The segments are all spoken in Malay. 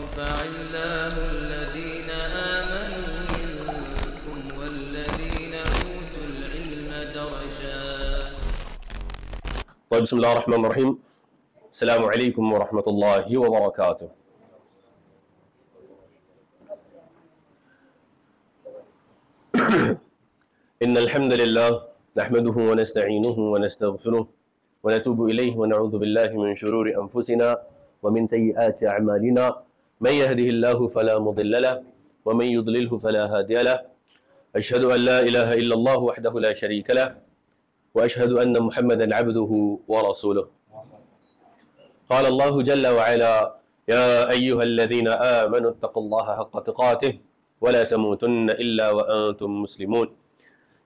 يرفع الله الذين آمنوا منكم والذين أوتوا العلم درجات. طيب، بسم الله الرحمن الرحيم. السلام عليكم ورحمة الله وبركاته. إن الحمد لله نحمده ونستعينه ونستغفره ونتوب إليه ونعوذ بالله من شرور أنفسنا ومن سيئات أعمالنا. من يهده الله فلا مضل له ومن يضلله فلا هادي له. أشهد أن لا إله إلا الله وحده لا شريك له وأشهد أن محمدا عبده ورسوله. قال الله جل وعلا: يا أيها الذين آمنوا اتقوا الله حق تقاته ولا تموتن إلا وأنتم مسلمون.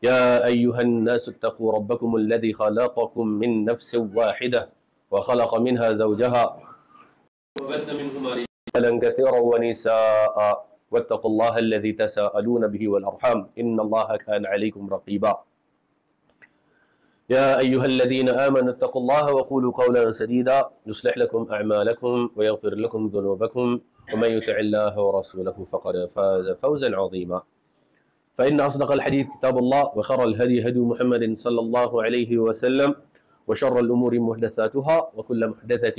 يا أيها الناس اتقوا ربكم الذي خلقكم من نفس واحدة وخلق منها زوجها وبث منهما رجالا كثيرا ونساء واتقوا الله الذي تساءلون به والأرحام إن الله كان عليكم رقيبا. يا أيها الذين آمنوا اتقوا الله وقولوا قولا سديدا يصلح لكم أعمالكم ويغفر لكم ذنوبكم ومن يطع الله ورسوله فقد فاز فوزا عظيما. فإن أصدق الحديث كتاب الله وخير الهدي هدي محمد صلى الله عليه وسلم وشر الأمور محدثاتها وكل محدثة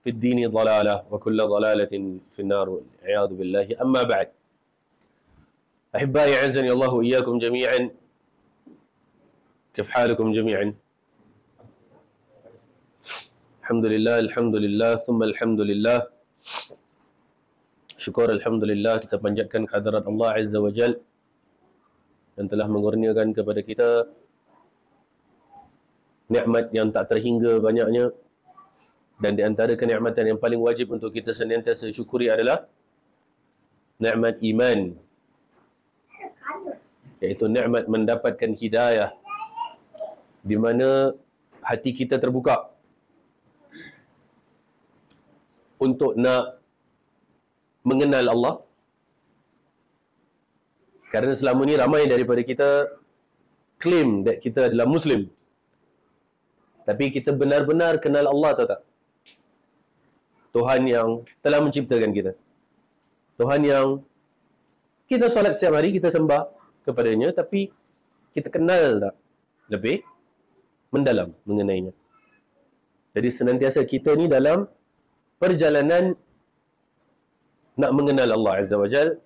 في الدين ضلالة وكل ضلالة في النار والعياذ بالله. أما بعد، أحبائي أعزني الله وإياكم جميعا، كيف حالكم جميعا؟ الحمد لله، الحمد لله ثم الحمد لله. Syukur alhamdulillah, kita panjatkan kehadirat Allah Azza wa Jal yang telah mengurniakan kepada kita nikmat yang tak terhingga banyaknya, dan di antara kenikmatan yang paling wajib untuk kita senantiasa syukuri adalah nikmat iman, iaitu nikmat mendapatkan hidayah, di mana hati kita terbuka untuk nak mengenal Allah. Kerana selama ni ramai daripada kita claim that kita adalah Muslim, tapi kita benar-benar kenal Allah atau tak? Tuhan yang telah menciptakan kita, Tuhan yang kita solat setiap hari, kita sembah kepadanya, tapi kita kenal tak lebih mendalam mengenainya? Jadi senantiasa kita ni dalam perjalanan nak mengenal Allah Azza wa Jal,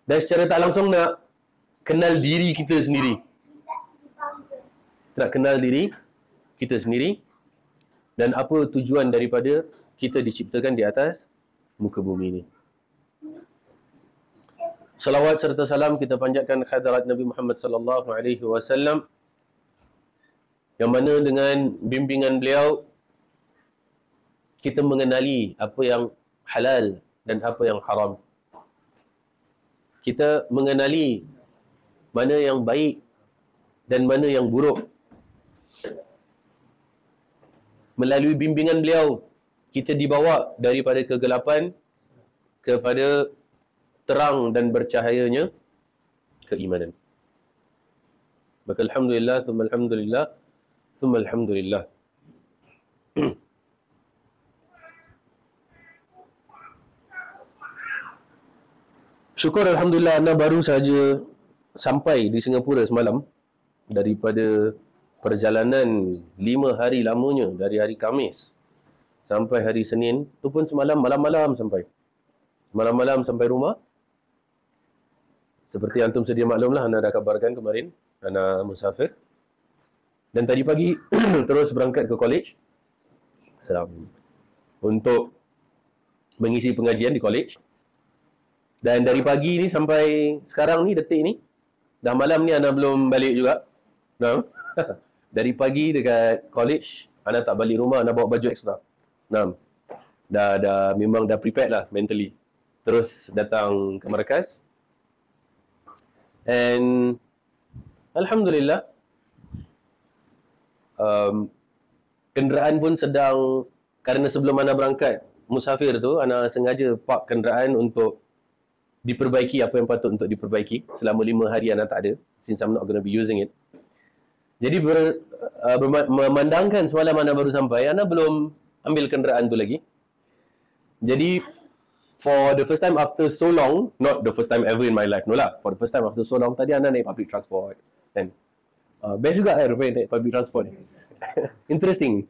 dan secara tak langsung nak kenal diri kita sendiri. Nak kenal diri kita sendiri dan apa tujuan daripada kita diciptakan di atas muka bumi ini. Salawat serta salam kita panjatkan hadirat Nabi Muhammad sallallahu alaihi wasallam, yang mana dengan bimbingan beliau kita mengenali apa yang halal dan apa yang haram. Kita mengenali mana yang baik dan mana yang buruk. Melalui bimbingan beliau, kita dibawa daripada kegelapan kepada terang dan bercahayanya keimanan. Maka alhamdulillah, thumma alhamdulillah, thumma alhamdulillah. Syukur alhamdulillah, anda baru saja sampai di Singapura semalam daripada perjalanan 5 hari lamanya, dari hari Khamis sampai hari Senin. Tu pun semalam malam-malam sampai. Malam-malam sampai rumah. Seperti antum sedia maklumlah, anda dah kabarkan kemarin, anda musafir. Dan tadi pagi terus berangkat ke college untuk mengisi pengajian di college. Dan dari pagi ni sampai sekarang ni, detik ni, dah malam ni Ana belum balik juga. Nah. Dari pagi dekat college, Ana tak balik rumah, Ana bawa baju ekstra. Nah. Dah memang dah prepared lah mentally. Terus datang ke markas. And alhamdulillah, kenderaan pun sedang, kerana sebelum Ana berangkat musafir tu, Ana sengaja park kenderaan untuk diperbaiki apa yang patut untuk diperbaiki selama 5 hari Ana tak ada, since I'm not going to be using it. Jadi memandangkan semalam Ana baru sampai, Ana belum ambil kenderaan tu lagi. Jadi for the first time after so long, not the first time ever in my life, no lah. For the first time after so long, tadi Ana naik public transport. Kan? Best juga rupanya naik public transport. Interesting.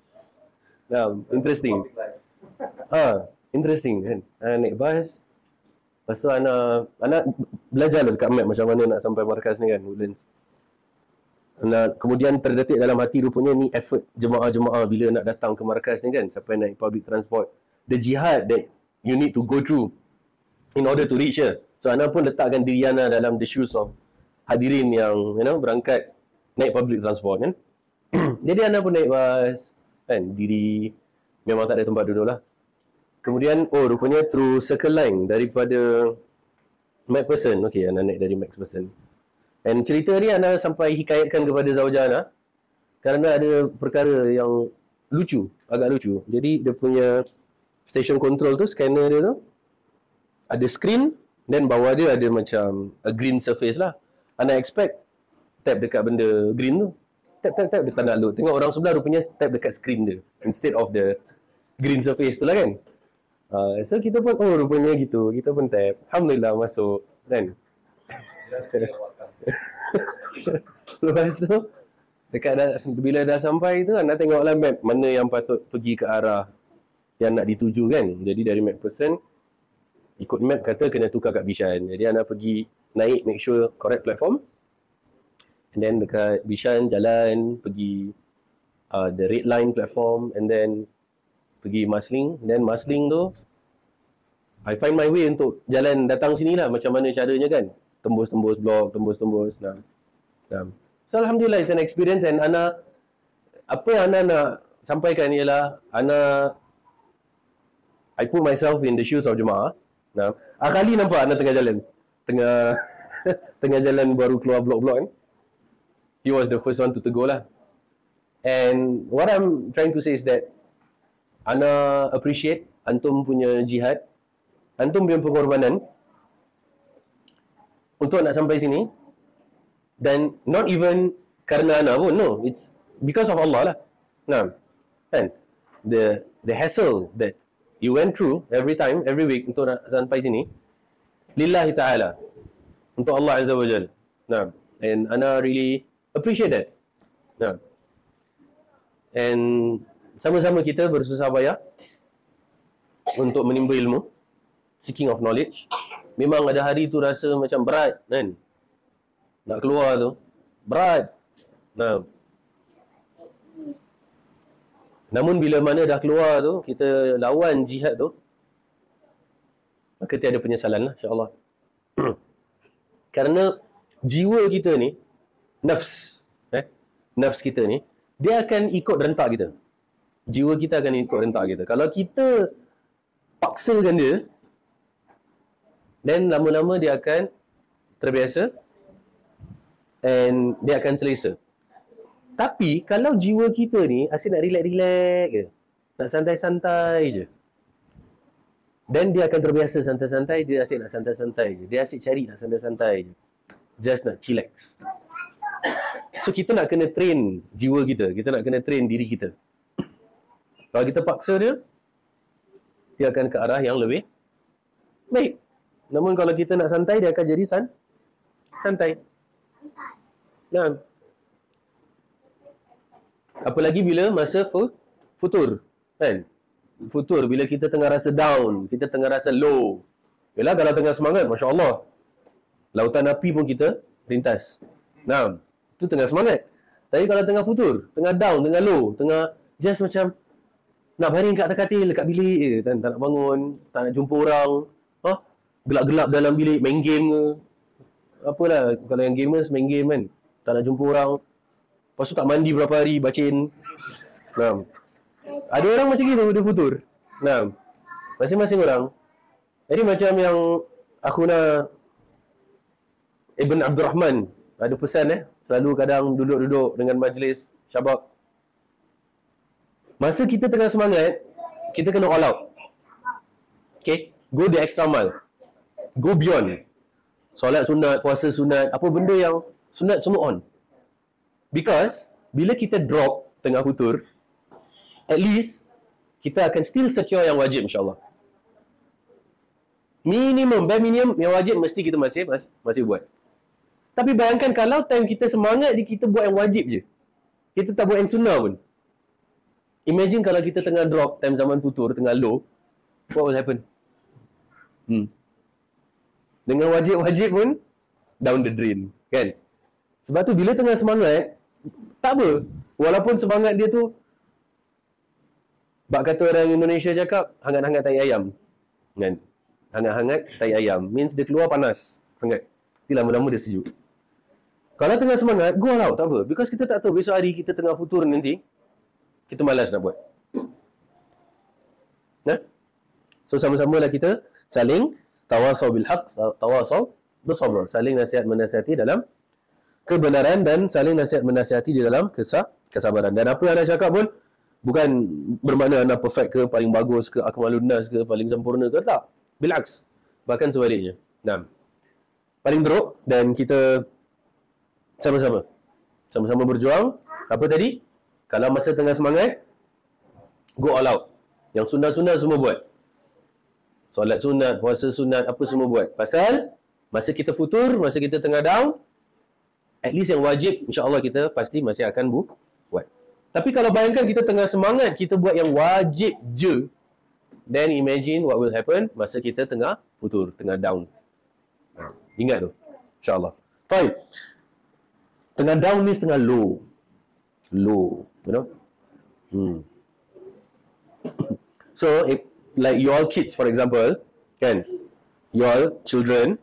Interesting. Interesting kan. Ana naik bus. Lepas tu Ana belajar lah dekat map macam mana nak sampai markas ni kan, Woodlands. Kemudian terdetik dalam hati rupanya ni effort jemaah-jemaah bila nak datang ke markas ni kan, sampai naik public transport. The jihad that you need to go through in order to reach here. So Ana pun letakkan diri Ana dalam the shoes of hadirin yang berangkat naik public transport kan. Jadi Ana pun naik bus kan, diri memang tak ada tempat duduk lah. Kemudian rupanya through Circle Line daripada MacPherson. Okay, Ana naik dari MacPherson. And cerita ni Ana sampai hikayatkan kepada Zauja Ana kerana ada perkara yang lucu, agak lucu. Jadi dia punya station control tu, scanner dia tu ada screen, then bawah dia ada macam a green surface lah. Ana expect tap dekat benda green tu, tap dia tak nak load. Tengok orang sebelah rupanya tap dekat screen dia instead of the green surface tu lah kan. So kita pun rupanya gitu, kita pun tap, alhamdulillah masuk kan. Lepas tu bila dah sampai tu Ana tengoklah map mana yang patut pergi ke arah yang nak dituju kan. Jadi dari MacPherson ikut map kata kena tukar kat Bishan. Jadi Ana pergi naik, make sure correct platform. And then dekat Bishan jalan pergi the red line platform, and then pergi Marsiling. Then Marsiling tu I find my way untuk jalan datang sini lah, macam mana caranya kan. Tembus-tembus blok, tembus-tembus. So alhamdulillah it's an experience, and apa yang Ana nak sampaikan ialah I put myself in the shoes of jemaah. Kali nampak Ana tengah jalan. Tengah jalan baru keluar blok-blok kan. He was the first one to tegur lah. And what I'm trying to say is that Ana appreciate antum punya jihad, antum punya pengorbanan untuk nak sampai sini. Dan not even kerana Ana pun, no, it's because of Allah lah. Kan? The hassle that you went through every time, every week untuk nak sampai sini, lillahi ta'ala, untuk Allah Azza wa Jal. And Ana really appreciate that. And sama-sama kita bersusah payah untuk menimba ilmu, seeking of knowledge. Memang ada hari tu rasa macam berat kan, nak keluar tu berat. Namun bila mana dah keluar tu, kita lawan jihad tu, maka tiada penyesalan lah, insyaAllah. Kerana jiwa kita ni, nafs kita ni, dia akan ikut rentak kita. Jiwa kita akan ikut rentak kita. Kalau kita paksakan dia, then lama-lama dia akan terbiasa and dia akan selesa. Tapi kalau jiwa kita ni asyik nak relax-relax je, nak santai-santai je, then dia akan terbiasa santai-santai, dia asyik nak santai-santai je. Dia asyik cari nak santai-santai je. Just nak chillax. So kita nak kena train jiwa kita, kita nak kena train diri kita. Kalau kita paksa dia, dia akan ke arah yang lebih baik. Namun kalau kita nak santai, dia akan jadi santai. Apalagi bila masa futur kan. Futur bila kita tengah rasa down, kita tengah rasa low. Yalah, kalau tengah semangat, Masya Allah, lautan api pun kita rintas. Itu tengah semangat. Tapi kalau tengah futur, tengah down, tengah low, tengah just macam nak baring kat atas katil, kat bilik je, tak nak bangun, tak nak jumpa orang, gelap-gelap dalam bilik, main game ke, apalah. Kalau yang gamers main game kan, tak nak jumpa orang, lepas tu tak mandi berapa hari, bacain. Ada orang macam gitu, dia futur. Masing-masing orang. Jadi macam yang akhuna Ibn Abdul Rahman ada pesan selalu kadang duduk-duduk dengan majlis syabab. Masa kita tengah semangat, kita kena all out. Okay, go the extra mile. Go beyond. Solat sunat, puasa sunat, apa benda yang sunat semua on. Because bila kita drop tengah futur, at least kita akan still secure yang wajib, insyaAllah. Minimum, bare minimum yang wajib mesti kita masih buat. Tapi bayangkan kalau time kita semangat je kita buat yang wajib je. Kita tak buat yang sunnah pun. Imagine kalau kita tengah drop time zaman futur, tengah low, what will happen? Dengan wajib-wajib pun down the drain, kan? Sebab tu bila tengah semangat, tak apa. Walaupun semangat dia tu, bak kata orang Indonesia cakap, hangat-hangat tai ayam. Kan? Hangat-hangat tai ayam. Means dia keluar panas. Hangat. Nanti lama-lama dia sejuk. Kalau tengah semangat, go all out. Tak apa. Because kita tak tahu besok hari kita tengah futur nanti, kita malas nak buat. So sama-sama lah kita saling tawasau bil haq, tawasau bersabar. Saling nasihat menasihati dalam kebenaran dan saling nasihat menasihati di dalam kesabaran. Dan apa yang anda cakap pun bukan bermakna anda perfect ke, paling bagus ke, akmalun nas ke, paling sempurna ke, tak. Bilaks. Bahkan sebaliknya. Paling teruk dan kita sama-sama berjuang. Apa tadi? Kalau masa tengah semangat, go all out. Yang sunat-sunat semua buat. Solat sunat, puasa sunat, apa semua buat. Pasal, masa kita futur, masa kita tengah down, at least yang wajib, insyaAllah kita pasti masih akan buat. Tapi kalau bayangkan kita tengah semangat, kita buat yang wajib je, then imagine what will happen masa kita tengah futur, tengah down. Ingat tu, insyaAllah. Baik. Tengah down ni tengah low. Low, you know? So, if, like you all kids, for example, kan? You all children,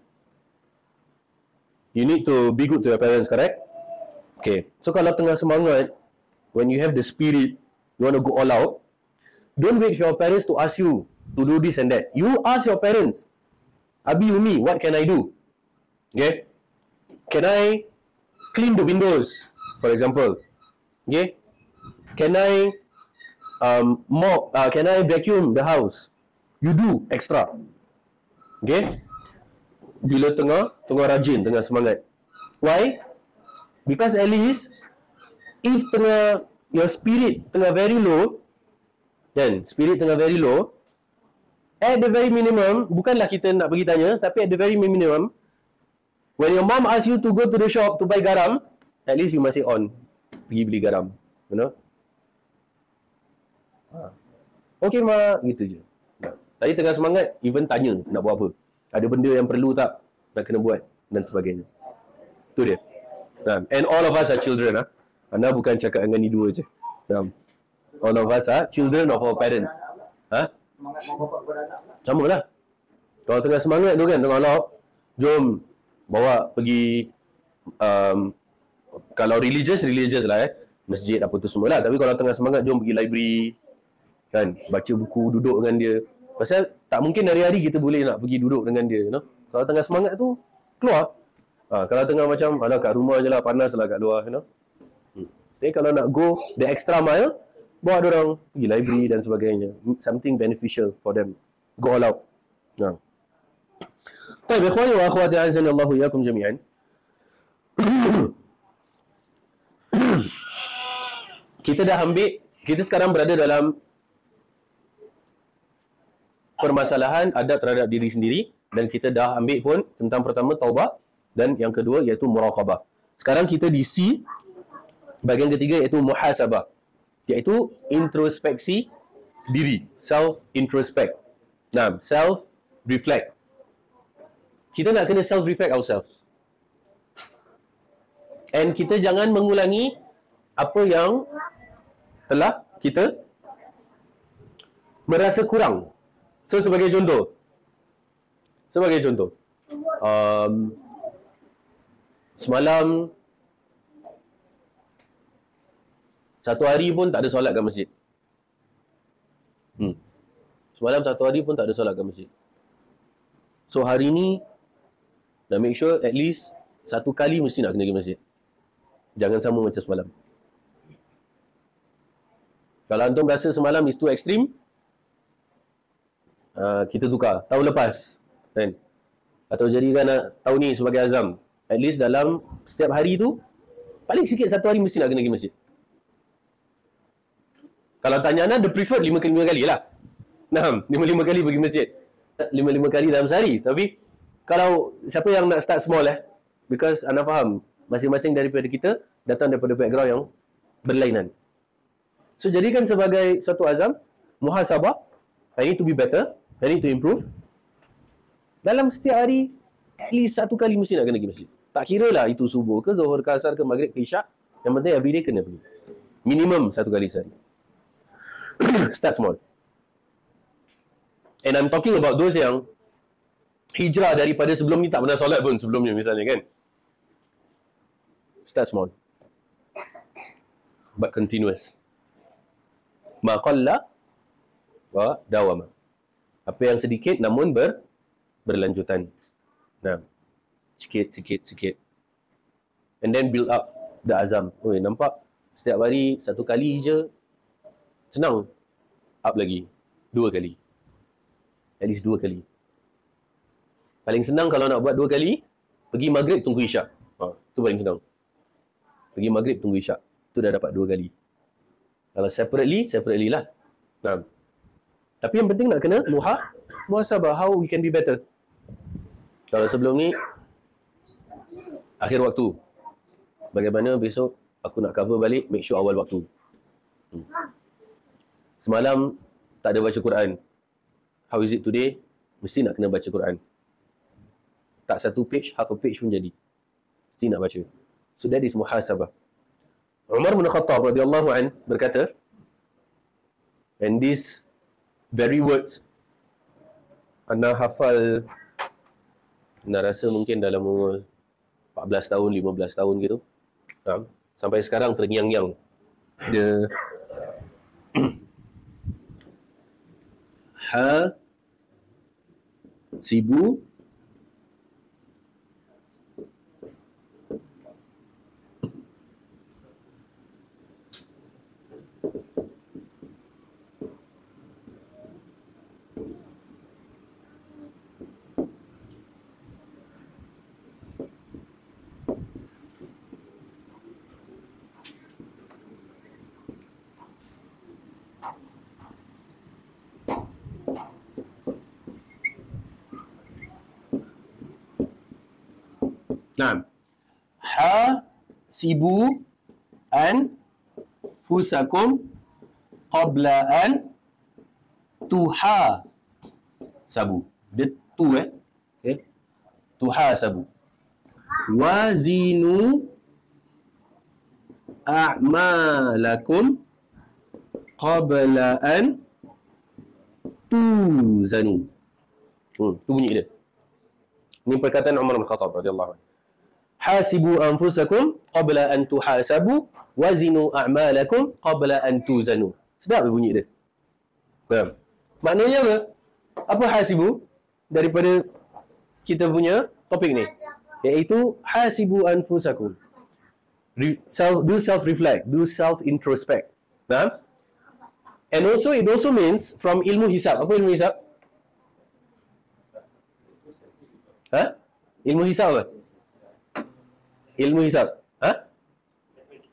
you need to be good to your parents, correct? Okay. So, kalau tengah semangat, when you have the spirit, you want to go all out, don't wait for your parents to ask you to do this and that. You ask your parents, Abi, Umi, what can I do? Okay? Can I clean the windows, for example? Okay? Can I mop? Can I vacuum the house? You do extra. Okay? Bila tengah rajin, tengah semangat. Why? Because at least if your spirit tengah very low, then spirit tengah very low, at the very minimum, bukanlah kita nak pergi tanya, tapi at the very minimum, when your mom asks you to go to the shop to buy garam, at least you masih on pergi beli garam, you know? Okay mak, gitu je. Tadi tengah semangat, even tanya nak buat apa. Ada benda yang perlu tak nak kena buat dan sebagainya. Itu dia. And all of us are children. Anda bukan cakap dengan ni dua je. All of us are children of our parents. Semangat mak bapak beranak. Sama lah. Kalau tengah semangat tu kan, tengah laut, jom bawa pergi kalau religious lah masjid apa tu semua lah. Tapi kalau tengah semangat, jom pergi library kan, baca buku, duduk dengan dia. Pasal tak mungkin hari-hari kita boleh nak pergi duduk dengan dia, you know? Kalau tengah semangat tu, keluar. Kalau tengah macam, alah kat rumah je lah, panas lah kat luar, you know? Jadi kalau nak go the extra mile, bawa diorang pergi library dan sebagainya. Something beneficial for them. Go all out. Baik, ikhwani wa akhwati azanallahu iyyakum jami'an. Kita sekarang berada dalam permasalahan adab terhadap diri sendiri, dan kita dah ambil pun tentang pertama taubah dan yang kedua iaitu muraqabah. Sekarang kita di C, bahagian ketiga iaitu muhasabah, iaitu introspeksi diri, self-introspect. Self-reflect. Kita nak kena self-reflect ourselves. And kita jangan mengulangi apa yang telah kita merasa kurang. So, sebagai contoh, semalam satu hari pun tak ada solat kat masjid. Semalam satu hari pun tak ada solat kat masjid. So, hari ni dah make sure at least satu kali mesti nak kena pergi masjid. Jangan sama macam semalam. Kalau antum rasa semalam is too extreme, kita tukar tahun lepas, kan? Atau jadikan tahun ni sebagai azam. At least dalam setiap hari tu, paling sikit satu hari mesti nak kena pergi masjid. Kalau tanya Ana, the preferred 5 kali lah. 5 kali pergi masjid. 5 kali dalam sehari. Tapi kalau siapa yang nak start small because anda faham masing-masing daripada kita datang daripada background yang berlainan. So jadikan sebagai satu azam, muhasabah, I need to be better, I need to improve. Dalam setiap hari at least 1 kali mesti nak kena pergi masjid. Tak kira lah itu subuh ke, zuhur ke, asar ke, maghrib ke, isyak. Yang penting everyday kena pergi. Minimum 1 kali sehari. Start small. And I'm talking about those yang hijrah daripada sebelum ni tak pernah solat pun sebelumnya misalnya kan. Start small. But continuous. Ma qalla wa dawama. Apa yang sedikit namun berlanjutan. Nah. Sikit. And then build up the azam. Nampak setiap hari 1 kali je senang. Up lagi 2 kali. At least 2 kali. Paling senang kalau nak buat 2 kali, pergi maghrib tunggu isyak. Itu paling senang. Pergi maghrib tunggu isyak. Itu dah dapat 2 kali. Kalau separately lah. Nah. Tapi yang penting nak kena muhasabah, how we can be better. Kalau sebelum ni akhir waktu, bagaimana besok aku nak cover balik, make sure awal waktu. Semalam tak ada baca Quran, how is it today? Mesti nak kena baca Quran. Tak 1 page, half a page pun jadi. Mesti nak baca. So that is muhasabah. Umar bin Khattab radhiyallahu an berkata, and these very words anda hafal, anda rasa mungkin dalam umur 14 tahun, 15 tahun gitu. Sampai sekarang terngiang-ngiang. Dia sibu hasibu anfusakum qabla an tuhasabu. Dia okay. Tuhasabu. Wazinu a'malakum qabla an tuzanu. Itu bunyi dia. Ini perkataan Umar bin Khattab radhiyallahu anhu. Hasibu anfusakum qabla an tuhasabu wazinu a'malakum qabla an tuzanu. Sedap bunyi dia. Faham? Maknanya apa? Apa hasibu daripada kita punya topik ni? Iaitu hasibu anfusakum. Do self-reflect, do self-introspect. Faham? And also it also means from ilmu hisab. Apa ilmu hisab? Ilmu hisab apa? Ilmu hisab.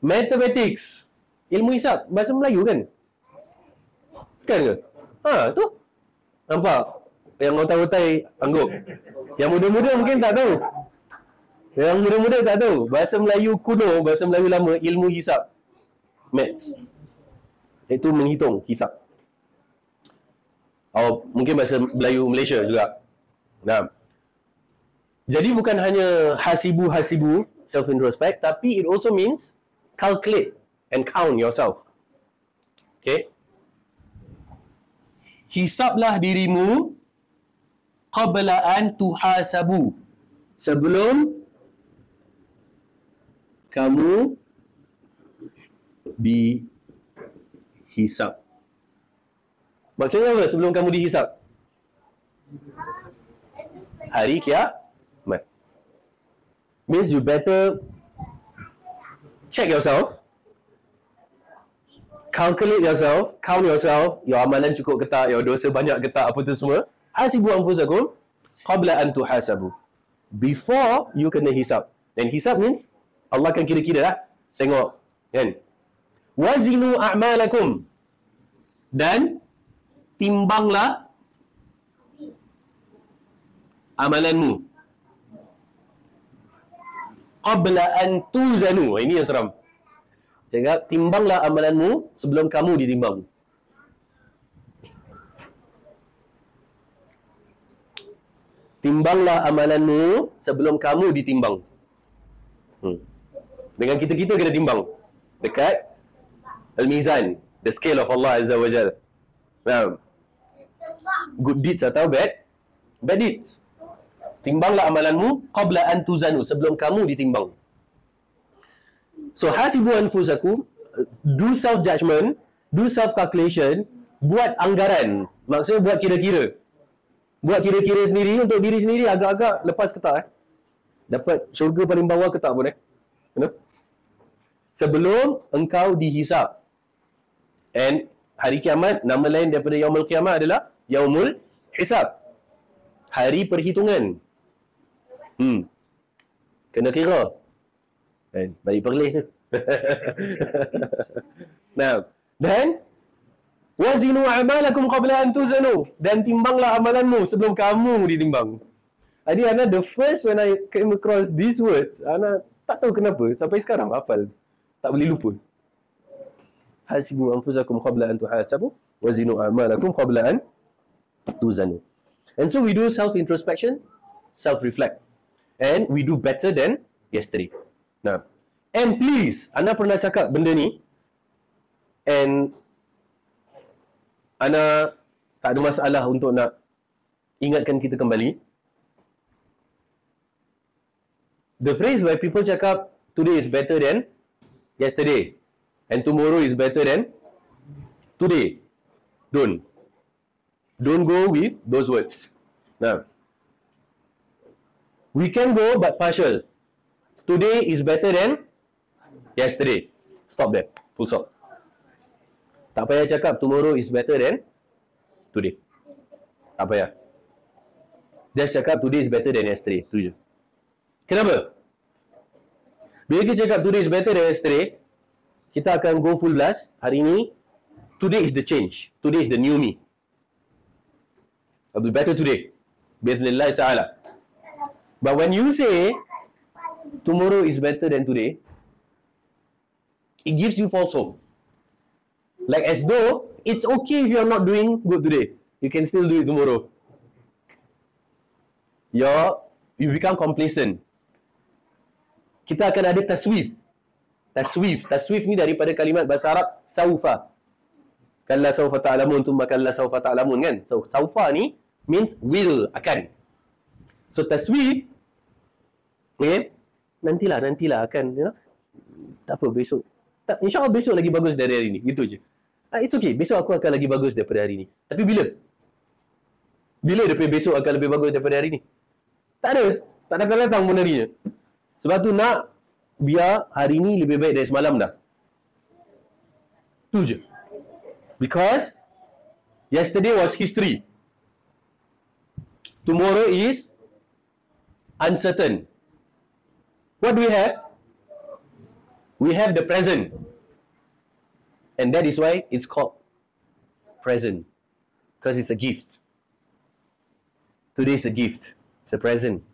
Mathematics. Ilmu hisab. Bahasa Melayu kan? Kan ke? Tu. Nampak? Yang otai-otai angguk. Yang muda-muda mungkin tak tahu. Yang muda-muda tak tahu. Bahasa Melayu kuno, bahasa Melayu lama, ilmu hisab. Maths. Itu menghitung, hisab. Mungkin bahasa Melayu Malaysia juga. Nah. Jadi bukan hanya hasibu, self-introspect, tapi it also means calculate and count yourself. Okay? Hisablah dirimu qabla an tuhasabu. Sebelum kamu dihisab. Maksudnya apa sebelum kamu dihisab? Hari kiamat. Means you better check yourself, calculate yourself, count yourself, your amalan cukup ke tak, your dosa banyak ke tak, apa tu semua. Hasibu anfusakum qabla an tuhasabu. Before you kena hisab. Dan hisab means Allah akan kira-kira lah. Tengok, kan? Wazinu a'malakum. Dan timbanglah amalanmu. Qabla an tuzanu. Ini yang seram. Cakap, timbanglah amalanmu sebelum kamu ditimbang. Timbanglah amalanmu sebelum kamu ditimbang. Dengan kita-kita kena timbang dekat Al-Mizan, the scale of Allah Azza wa Jalla. Good deeds atau bad deeds. Timbanglah amalanmu qabla an tuzanu, sebelum kamu ditimbang. So hasibu anfusakum, do self judgment, do self calculation, buat anggaran. Maksudnya buat kira-kira. Buat kira-kira sendiri untuk diri sendiri, agak-agak lepas ke tak dapat syurga paling bawah ke tak pun you know? Sebelum engkau dihisap. And hari kiamat, nama lain daripada Yaumul Qiyamah adalah Yaumul Hisab, hari perhitungan. Kena kira. Balik perlis tu. Nah, dan wazinu a'malakum qabla an tuzanu, dan timbanglah amalanmu sebelum kamu ditimbang. Jadi Ana, the first when I came across these words, Ana tak tahu kenapa sampai sekarang hafal, tak boleh lupa. Hasibu anfusakum qabla an tuhasabu wazinu a'malakum qabla an tuzanu. And so we do self introspection, self reflect, and we do better than yesterday. Nah, and please, Ana pernah cakap benda ni, and Ana tak ada masalah untuk nak ingatkan kita kembali. The phrase where people cakap today is better than yesterday and tomorrow is better than today. Don't go with those words. Now, we can go but partial. Today is better than yesterday. Stop there. Full stop. Tak payah cakap tomorrow is better than today. Tak payah. Just cakap today is better than yesterday. Itu je. Kenapa? Bila kita cakap today is better than yesterday, kita akan go full blast. Hari ni, today is the change. Today is the new me. I'll be better today. Bi'idhnillah ta'ala. But when you say tomorrow is better than today, it gives you false hope. Like as though it's okay if you are not doing good today. You can still do it tomorrow. You become complacent. Kita akan ada taswif. Taswif ni daripada kalimat bahasa Arab saufa. Kalla saufa ta'lamun thumma kalla saufa ta'lamun, kan? So saufa ni means will, akan. So taswif, okay? Nantilah akan, you know. Tak apa, besok. Tak, insya-Allah besok lagi bagus dari hari ni. Gitu je. It's okay, besok aku akan lagi bagus daripada hari ni. Tapi bila? Bila daripada besok akan lebih bagus daripada hari ni? Tak ada. Tak akan datang pun harinya. Sebab tu nak biar hari ni lebih baik dari semalam dah. Tu je. Because yesterday was history. Tomorrow is uncertain. What do we have? We have the present. And that is why it's called present. Because it's a gift. Today is a gift. It's a present.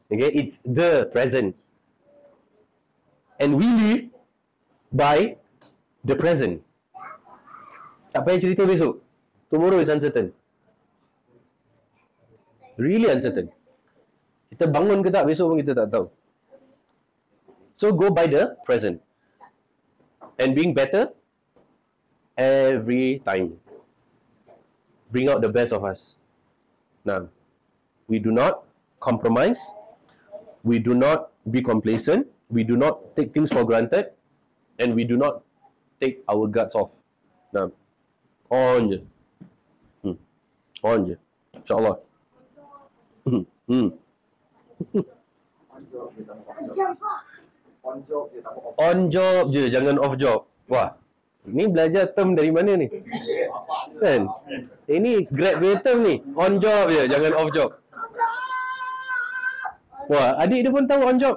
Okay, it's the present. And we live by the present. Tak payah cerita besok. Tomorrow is uncertain. Really uncertain. Kita bangun ke tak besok pun kita tak tahu. So go by the present. And being better every time. Bring out the best of us. Now, we do not compromise. We do not be complacent. We do not take things for granted. And we do not take our guts off. Now, on je. On je. InsyaAllah. On job je, jangan off job. Wah, ini belajar term dari mana ni? Kan? Ini grad punya term ni. On job je, jangan off job. Wah, adik dia pun tahu on job.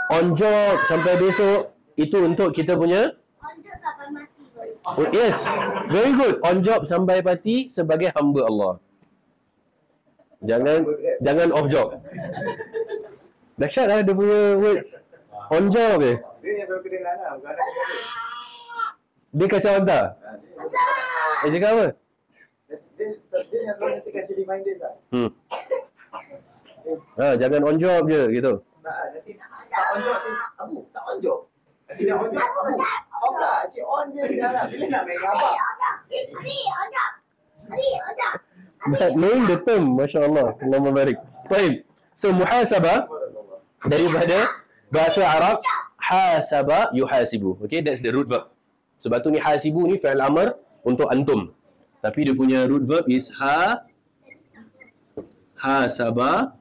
On job sampai besok, itu untuk kita punya Oh, yes, very good. On job sampai pati sebagai hamba Allah. Jangan off job. Dahsyat lah dia punya words. On job je. Dia yang selalu kedengar lah. Bukan ada Dia kacau hantar. Dia cakap apa? dia yang selalu nanti kasih reminders lah. Jangan on job je gitu. Nanti tak on job nanti. Abu, tak on job. Nanti dah on job. Abu, off lah. Si on je dah lah. Bila nak main gambar. But knowing the term, Masya Allah, Allahumma barik. Baik. So muhasabah daripada bahasa Arab hasaba yuhasibu. Okay, that's the root verb. Sebab tu ni hasibu ni fi'il amr untuk antum. Tapi dia punya root verb is hasaba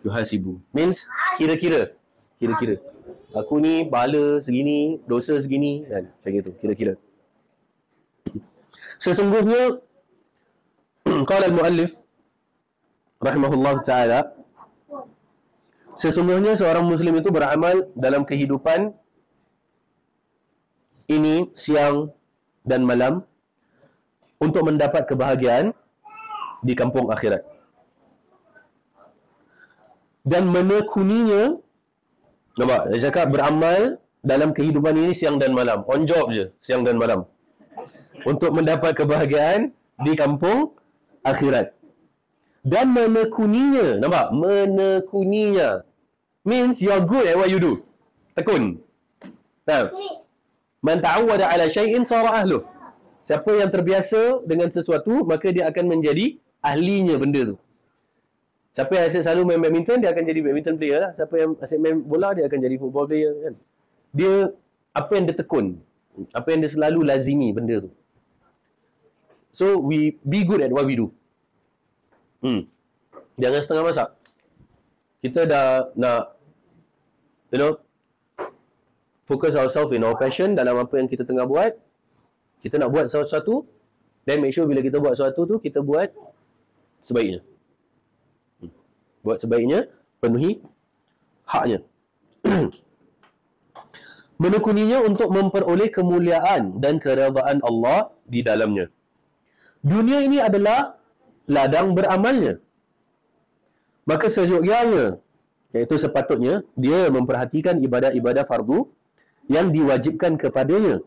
yuhasibu. Means kira-kira. Aku ni pahala segini, dosa segini, kan? Macam gitu, kira-kira. Sesungguhnya qala al-muallif rahimahullah ta'ala, sesungguhnya seorang muslim itu beramal dalam kehidupan ini siang dan malam untuk mendapat kebahagiaan di kampung akhirat. Dan menekuninya, nampak? Dia cakap beramal dalam kehidupan ini siang dan malam. On job je, siang dan malam. Untuk mendapat kebahagiaan di kampung akhirat. Dan menekuninya, nampak? Menekuninya means you're good at what you do. Tekun. Nah, man ta'awwada ala syai'in sara ahluh. Siapa yang terbiasa dengan sesuatu, maka dia akan menjadi ahlinya benda tu. Siapa yang asyik selalu main badminton, dia akan jadi badminton player lah. Siapa yang asyik main bola, dia akan jadi football player kan. Dia, apa yang dia tekun, apa yang dia selalu lazimi benda tu. So, we be good at what we do. Jangan setengah masak. Kita dah nak, focus ourselves in our passion dalam apa yang kita tengah buat. Kita nak buat sesuatu, then make sure bila kita buat sesuatu tu, kita buat sebaiknya. Buat sebaiknya, penuhi haknya. Menekuninya untuk memperoleh kemuliaan dan keredaan Allah di dalamnya. Dunia ini adalah ladang beramalnya. Maka seyogyanya, iaitu sepatutnya, dia memperhatikan ibadah-ibadah fardu yang diwajibkan kepadanya.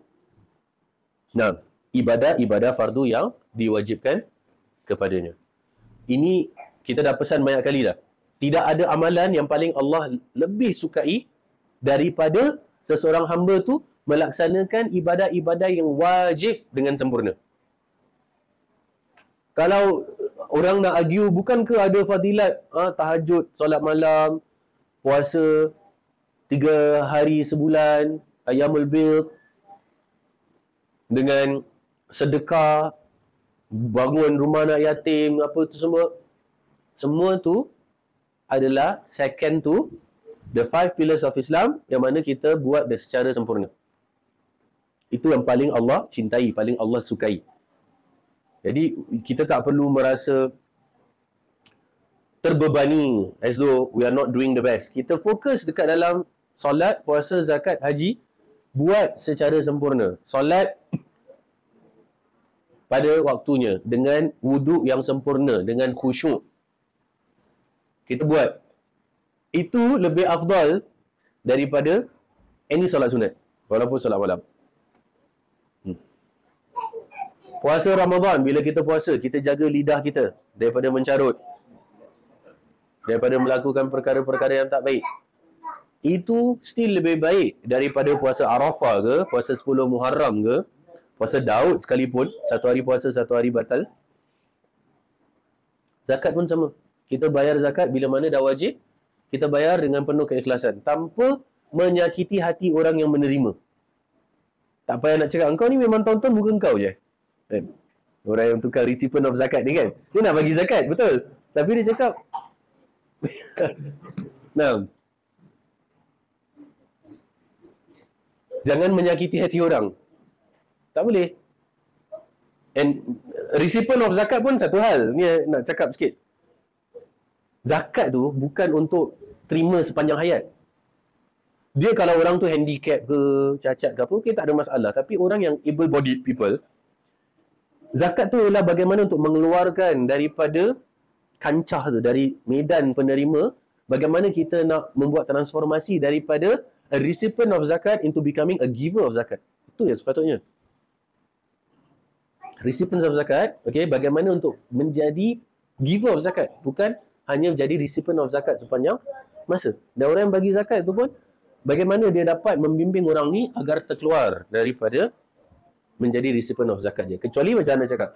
Nah, ibadah-ibadah fardu yang diwajibkan kepadanya. Ini kita dah pesan banyak kali dah. Tidak ada amalan yang paling Allah lebih sukai daripada seseorang hamba tu melaksanakan ibadah-ibadah yang wajib dengan sempurna. Kalau orang nak argue, bukankah ada fadilat tahajud, solat malam, puasa 3 hari sebulan, ayyamul bid, dengan sedekah, bangun rumah anak yatim, apa tu semua. Semua tu adalah second to the 5 pillars of Islam yang mana kita buat secara sempurna. Itu yang paling Allah cintai, paling Allah sukai. Jadi kita tak perlu merasa terbebani as though we are not doing the best. Kita fokus dekat dalam solat, puasa, zakat, haji, buat secara sempurna. Solat pada waktunya, dengan wuduk yang sempurna, dengan khusyuk. Kita buat. Itu lebih afdal daripada any solat sunat, walaupun solat malam. Puasa Ramadan, bila kita puasa, kita jaga lidah kita daripada mencarut, daripada melakukan perkara-perkara yang tak baik. Itu still lebih baik daripada puasa Arafah ke, puasa 10 Muharram ke, puasa Daud sekalipun, 1 hari puasa, 1 hari batal. Zakat pun sama. Kita bayar zakat bila mana dah wajib, kita bayar dengan penuh keikhlasan, tanpa menyakiti hati orang yang menerima. Tak payah nak cakap, engkau ni memang tonton muka engkau je. Kan? Orang yang tukar recipient of zakat ni kan, dia nak bagi zakat, betul. Tapi dia cakap nah, jangan menyakiti hati orang. Tak boleh. And recipient of zakat pun satu hal. Ni nak cakap sikit. Zakat tu bukan untuk terima sepanjang hayat. Dia kalau orang tu handicap ke, cacat ke apa, okay, tak ada masalah. Tapi orang yang able-bodied people, zakat tu adalah bagaimana untuk mengeluarkan daripada kancah tu, dari medan penerima, bagaimana kita nak membuat transformasi daripada a recipient of zakat into becoming a giver of zakat. Itu yang sepatutnya. Recipient of zakat, okay, bagaimana untuk menjadi giver of zakat, bukan hanya menjadi recipient of zakat sepanjang masa. Dan orang yang bagi zakat tu pun, bagaimana dia dapat membimbing orang ni agar terkeluar daripada menjadi recipient of zakat dia. Kecuali macam mana cakap,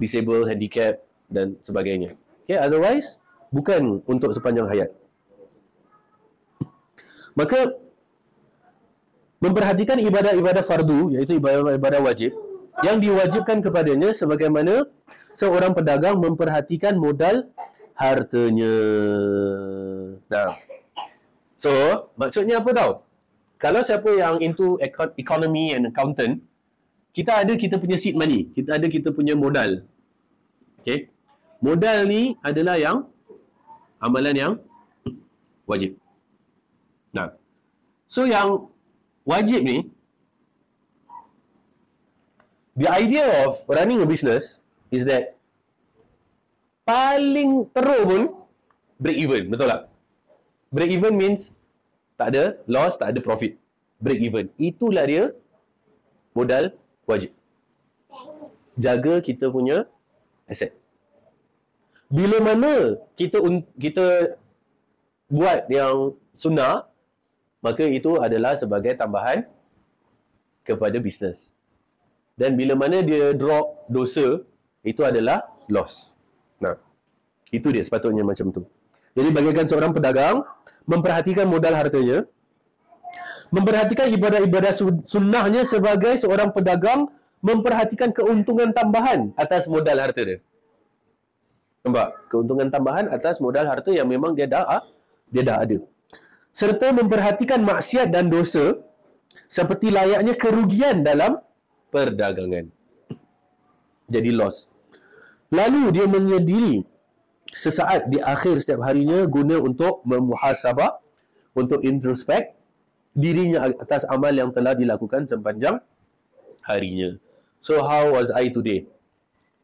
disable, handicap dan sebagainya. Okay, otherwise, bukan untuk sepanjang hayat. Maka, memperhatikan ibadah-ibadah fardu, iaitu ibadah-ibadah wajib, yang diwajibkan kepadanya sebagaimana seorang pedagang memperhatikan modal hartanya. Nah. So, maksudnya apa tau? Kalau siapa yang into economy and accountant, kita punya seed money. Kita punya modal. Okay? Modal ni adalah yang amalan yang wajib. Nah. So, yang wajib ni, the idea of running a business is that paling teruk pun break even, betul tak? Break even means tak ada loss, tak ada profit. Break even. Itulah dia modal wajib. Jaga kita punya aset. Bila mana kita buat yang sunnah, maka itu adalah sebagai tambahan kepada bisnes. Dan bila mana dia drop dosa, itu adalah loss. Nah, itu dia sepatutnya macam tu. Jadi bagaikan seorang pedagang, memperhatikan modal hartanya, memperhatikan ibadah-ibadah sunnahnya sebagai seorang pedagang, memperhatikan keuntungan tambahan atas modal harta dia. Nampak? Keuntungan tambahan atas modal harta yang memang dia dah ada. Serta memperhatikan maksiat dan dosa seperti layaknya kerugian dalam perdagangan. Jadi loss. Lalu dia menyendiri sesaat di akhir setiap harinya guna untuk memuhasabah, untuk introspek dirinya atas amal yang telah dilakukan sepanjang harinya. So how was I today?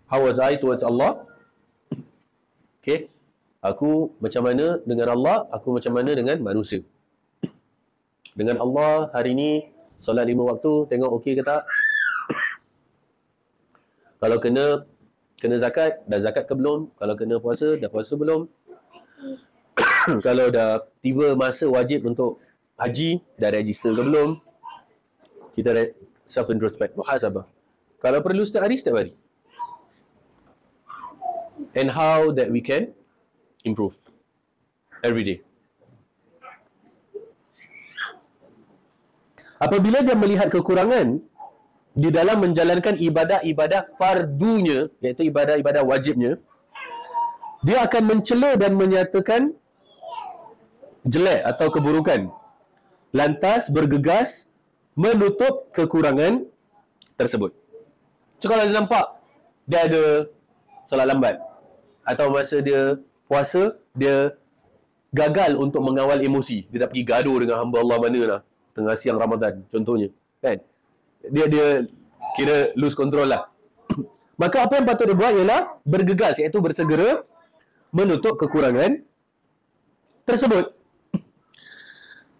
How was I towards Allah? Okay. Aku macam mana dengan Allah, aku macam mana dengan manusia. Dengan Allah hari ni solat 5 waktu, tengok okey ke tak? Kalau kena zakat, dah zakat ke belum? Kalau kena puasa, dah puasa belum? Kalau dah tiba masa wajib untuk haji, dah register ke belum? Kita self-introspect, muhasabah. Kalau perlu setiap hari. And how that we can improve every day. Apabila dia melihat kekurangan di dalam menjalankan ibadah-ibadah fardunya, iaitu ibadah-ibadah wajibnya, dia akan mencela dan menyatakan jelek atau keburukan, lantas bergegas menutup kekurangan tersebut. So kalau dia nampak dia ada solat lambat, atau masa dia puasa dia gagal untuk mengawal emosi, dia dah pergi gaduh dengan hamba Allah mana lah tengah siang Ramadan contohnya, kan? Dia kira lose control lah. Maka apa yang patut dia buat ialah bergegas, iaitu bersegera menutup kekurangan tersebut.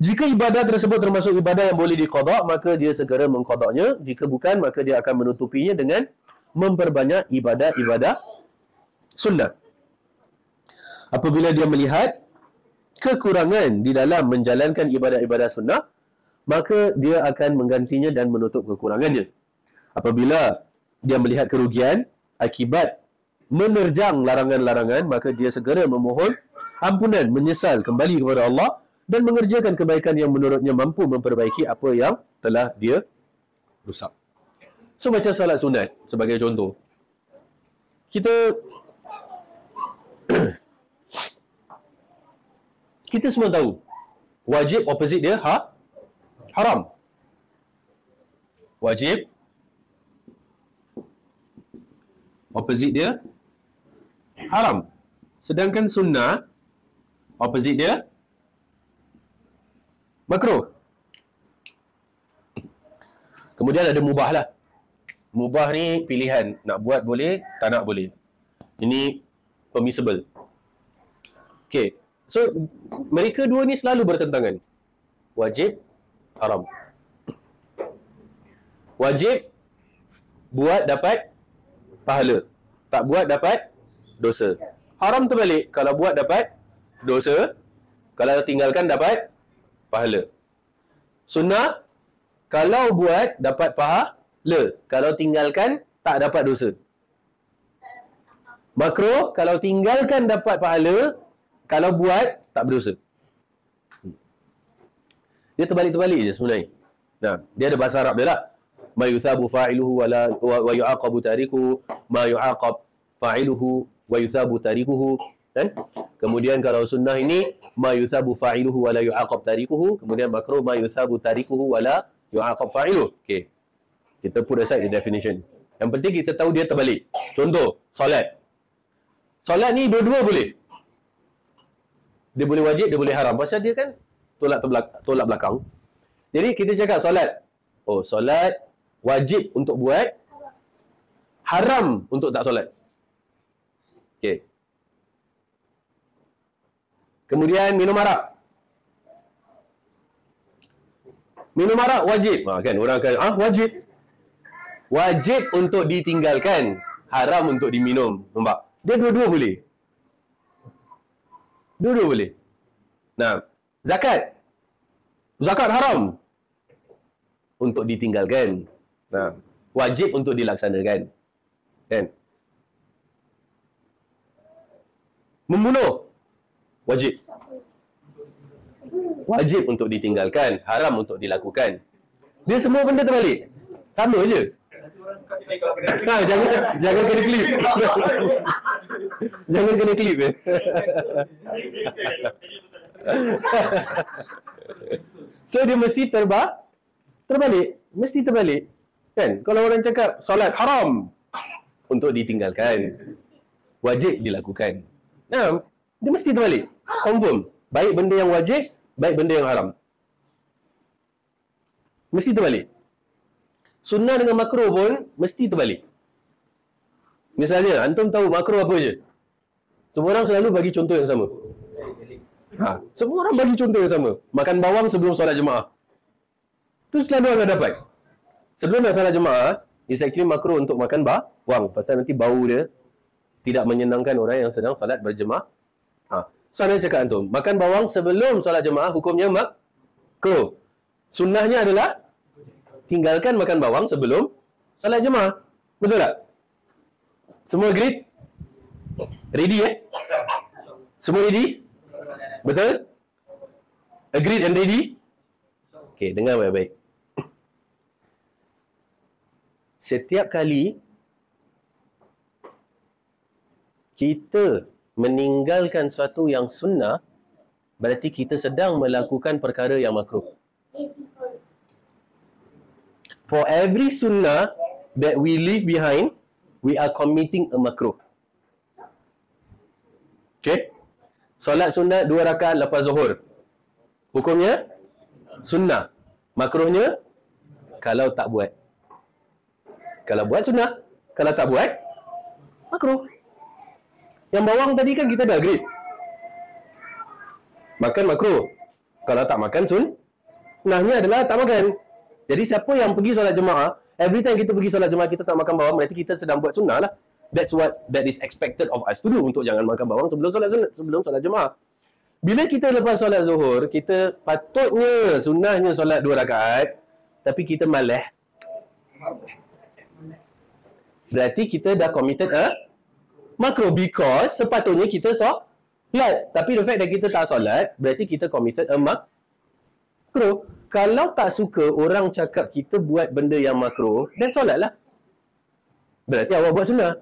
Jika ibadah tersebut termasuk ibadah yang boleh diqada, maka dia segera mengqadanya. Jika bukan, maka dia akan menutupinya dengan memperbanyak ibadah-ibadah sunnah. Apabila dia melihat kekurangan di dalam menjalankan ibadah-ibadah sunnah, maka dia akan menggantinya dan menutup kekurangannya. Apabila dia melihat kerugian akibat menerjang larangan-larangan, maka dia segera memohon ampunan, menyesal kembali kepada Allah dan mengerjakan kebaikan yang menurutnya mampu memperbaiki apa yang telah dia rusak. So macam solat sunat sebagai contoh. Kita semua tahu wajib opposite dia haram. Wajib opposite dia haram. Sedangkan sunnah opposite dia makruh. Kemudian ada mubah lah. Mubah ni pilihan. Nak buat boleh, tak nak boleh. Ini permissible. Okay. So, mereka dua ni selalu bertentangan. Wajib, haram. Wajib, buat dapat pahala. Tak buat dapat dosa. Haram terbalik. Kalau buat dapat dosa. Kalau tinggalkan dapat pahala. Sunnah, kalau buat dapat pahala. Kalau tinggalkan tak dapat dosa. Makruh, kalau tinggalkan dapat pahala. Kalau buat tak berdosa. Dia terbalik-terbalik je sebenarnya. Nah, dia ada bahasa Arab dia lah. Ma yuthabu fa'iluhu wa yu'aqabu tarikuhu, ma yu'aqab fa'iluhu wa yuthabu tarikuhu. Kan? Kemudian kalau sunnah ini ma yuthabu fa'iluhu wa la yu'aqab tarikuhu, kemudian makruh ma yuthabu tarikuhu wa la yu'aqab fa'iluhu. Okey. Kita put aside the definition. Yang penting kita tahu dia terbalik. Contoh, solat. Solat ni dua-dua boleh. Dia boleh wajib, dia boleh haram. Pasal dia kan tolak belakang. Jadi kita cakap solat. Oh, solat wajib untuk buat, haram untuk tak solat. Okey. Kemudian minum arak. Minum arak wajib. Kan orang akan wajib. Wajib untuk ditinggalkan, haram untuk diminum. Nampak? Dia dua-dua boleh. Dua-dua boleh. Nah, zakat. Zakat haram untuk ditinggalkan. Nah, wajib untuk dilaksanakan. Kan? Membunuh wajib. Wajib untuk ditinggalkan, haram untuk dilakukan. Dia semua benda terbalik. Sama je. Jangan kena klip. Jangan kena klip So dia mesti terbalik. Mesti terbalik. Kan? Kalau orang cakap solat haram untuk ditinggalkan, wajib dilakukan. Nah, dia mesti terbalik. Confirm. Baik benda yang wajib, baik benda yang haram. Mesti terbalik. Sunnah dengan makruh pun mesti terbalik. Misalnya, antum tahu makruh apa je? Semua orang selalu bagi contoh yang sama. Semua orang bagi contoh yang sama. Makan bawang sebelum solat jemaah. Itu selalu anda dapat. Sebelum nak solat jemaah, is actually makruh untuk makan bawang. Pasal nanti bau dia tidak menyenangkan orang yang sedang solat berjemaah. So, anda cakap antum, makan bawang sebelum solat jemaah, hukumnya makruh. Sunnahnya adalah tinggalkan makan bawang sebelum solat jemaah. Betul tak? Semua agree? Ready Semua ready? Betul? Agreed and ready? Okay, dengar baik-baik. Setiap kali kita meninggalkan sesuatu yang sunnah, berarti kita sedang melakukan perkara yang makruh. For every sunnah that we leave behind, we are committing a makruh. Okay? Solat sunat 2 rakaat lepas zuhur. Hukumnya sunnah. Makruhnya kalau tak buat. Kalau buat sunnah, kalau tak buat makruh. Yang bawang tadi kan kita dah agree. Makan makruh. Kalau tak makan sunnahnya adalah tak makan. Jadi siapa yang pergi solat jemaah, every time kita pergi solat jemaah kita tak makan bawang, berarti kita sedang buat sunnah lah. That is expected of us to do, untuk jangan makan bawang sebelum solat jemaah. Bila kita lepas solat zuhur, kita patutnya sunnahnya solat 2 rakaat, tapi kita malas. Berarti kita dah committed a makruh, because sepatutnya kita solat. Tapi the fact that kita tak solat, berarti kita committed a makruh. Kalau tak suka orang cakap kita buat benda yang makruh, dan solatlah. Berarti awak buat sunnah.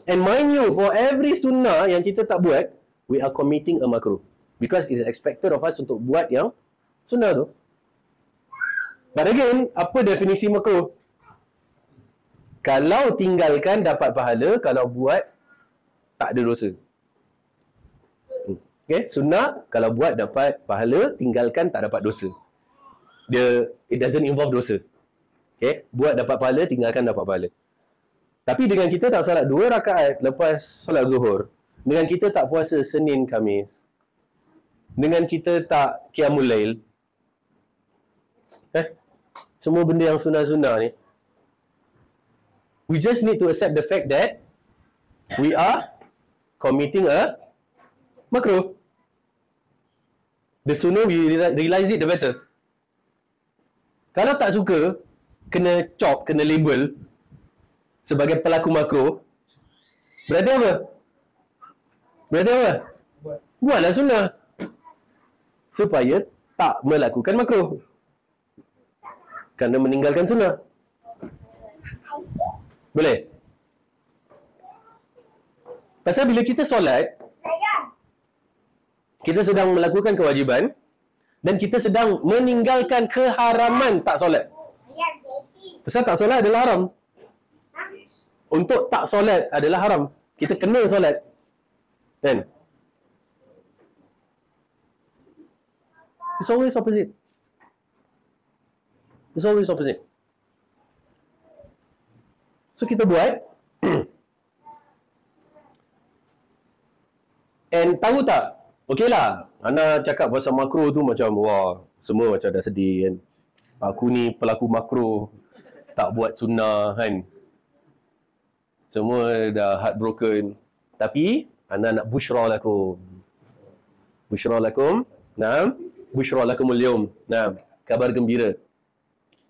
And mind you, for every sunnah yang kita tak buat, we are committing a makruh. Because it is expected of us untuk buat yang sunnah tu. But again, apa definisi makruh? Kalau tinggalkan dapat pahala, kalau buat tak ada dosa. Okay, sunnah kalau buat dapat pahala, tinggalkan tak dapat dosa. It doesn't involve dosa. Okay? Buat dapat pahala, tinggalkan dapat pahala. Tapi dengan kita tak solat 2 rakaat lepas solat zuhur, dengan kita tak puasa Senin Khamis, dengan kita tak qiyamul lail, semua benda yang sunnah-sunnah ni, we just need to accept the fact that we are committing a makruh. The sooner we realize it, the better. Kalau tak suka, kena chop, kena label sebagai pelaku makruh, berarti apa? Berarti apa? Buatlah sunnah supaya tak melakukan makruh, kerana meninggalkan sunnah. Boleh? Pasal bila kita solat, kita sedang melakukan kewajiban dan kita sedang meninggalkan keharaman tak solat. Pasal tak solat adalah haram. Untuk tak solat adalah haram. Kita kena solat. Kan? It's always opposite. It's always opposite. So kita buat. And tahu tak? Okey lah. Ana cakap pasal makruh tu macam, wah, semua macam dah sedih kan. Aku ni pelaku makruh, tak buat sunnah kan. Semua dah heartbroken. Tapi ana nak busyra lakum. Busyra lakum. Naam. Busyra lakumul yawm. Naam. Kabar gembira.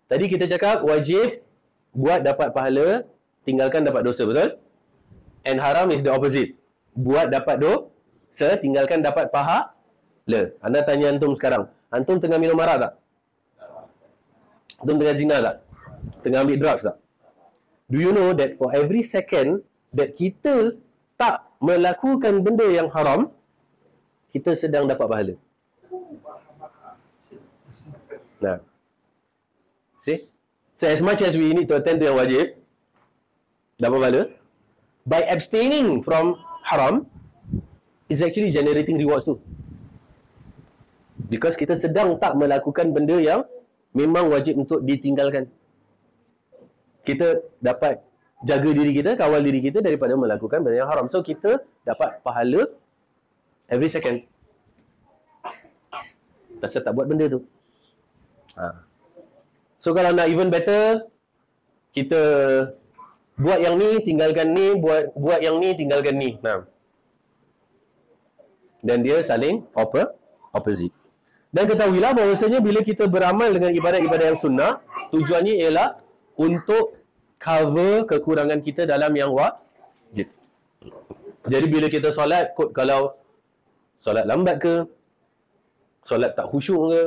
Tadi kita cakap wajib buat dapat pahala, tinggalkan dapat dosa, betul? And haram is the opposite. Buat dapat dosa, tinggalkan dapat pahala. Anda tanya antum sekarang, antum tengah minum arak tak? Antum tengah zina tak? Tengah ambil drugs tak? Do you know that for every second that kita tak melakukan benda yang haram, kita sedang dapat pahala. Nah. See? So as much as we need to attend to yang wajib, dapat pahala, by abstaining from haram, is actually generating rewards too. Because kita sedang tak melakukan benda yang memang wajib untuk ditinggalkan. Kita dapat jaga diri kita, kawal diri kita daripada melakukan benda yang haram. So kita dapat pahala every second. Pasal tak buat benda tu. So kalau nak even better, kita buat yang ni, tinggalkan ni, buat yang ni, tinggalkan ni. Nah. Dan dia saling opposite. Dan ketahuilah bahawasanya bila kita beramal dengan ibadat-ibadat yang sunnah, tujuannya ialah untuk cover kekurangan kita dalam yang wajib. Jadi bila kita solat, kalau solat lambat ke, solat tak khusyuk ke,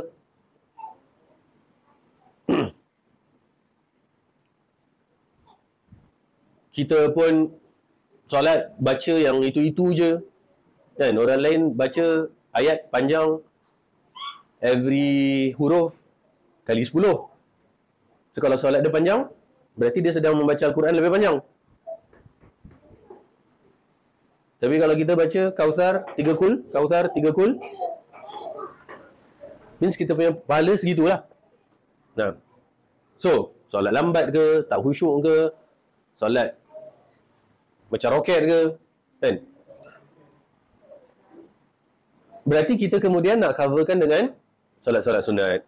kita pun solat baca yang itu-itu je. Kan? Orang lain baca ayat panjang, every huruf kali 10. So kalau solat dia panjang, berarti dia sedang membaca Al-Quran lebih panjang. Tapi kalau kita baca Kautsar 3 kul, Kautsar 3 kul, means kita punya pahala segitulah. Nah. So, solat lambat ke, tak khusyuk ke, solat macam roket ke, kan? Berarti kita kemudian nak coverkan dengan solat-solat sunat,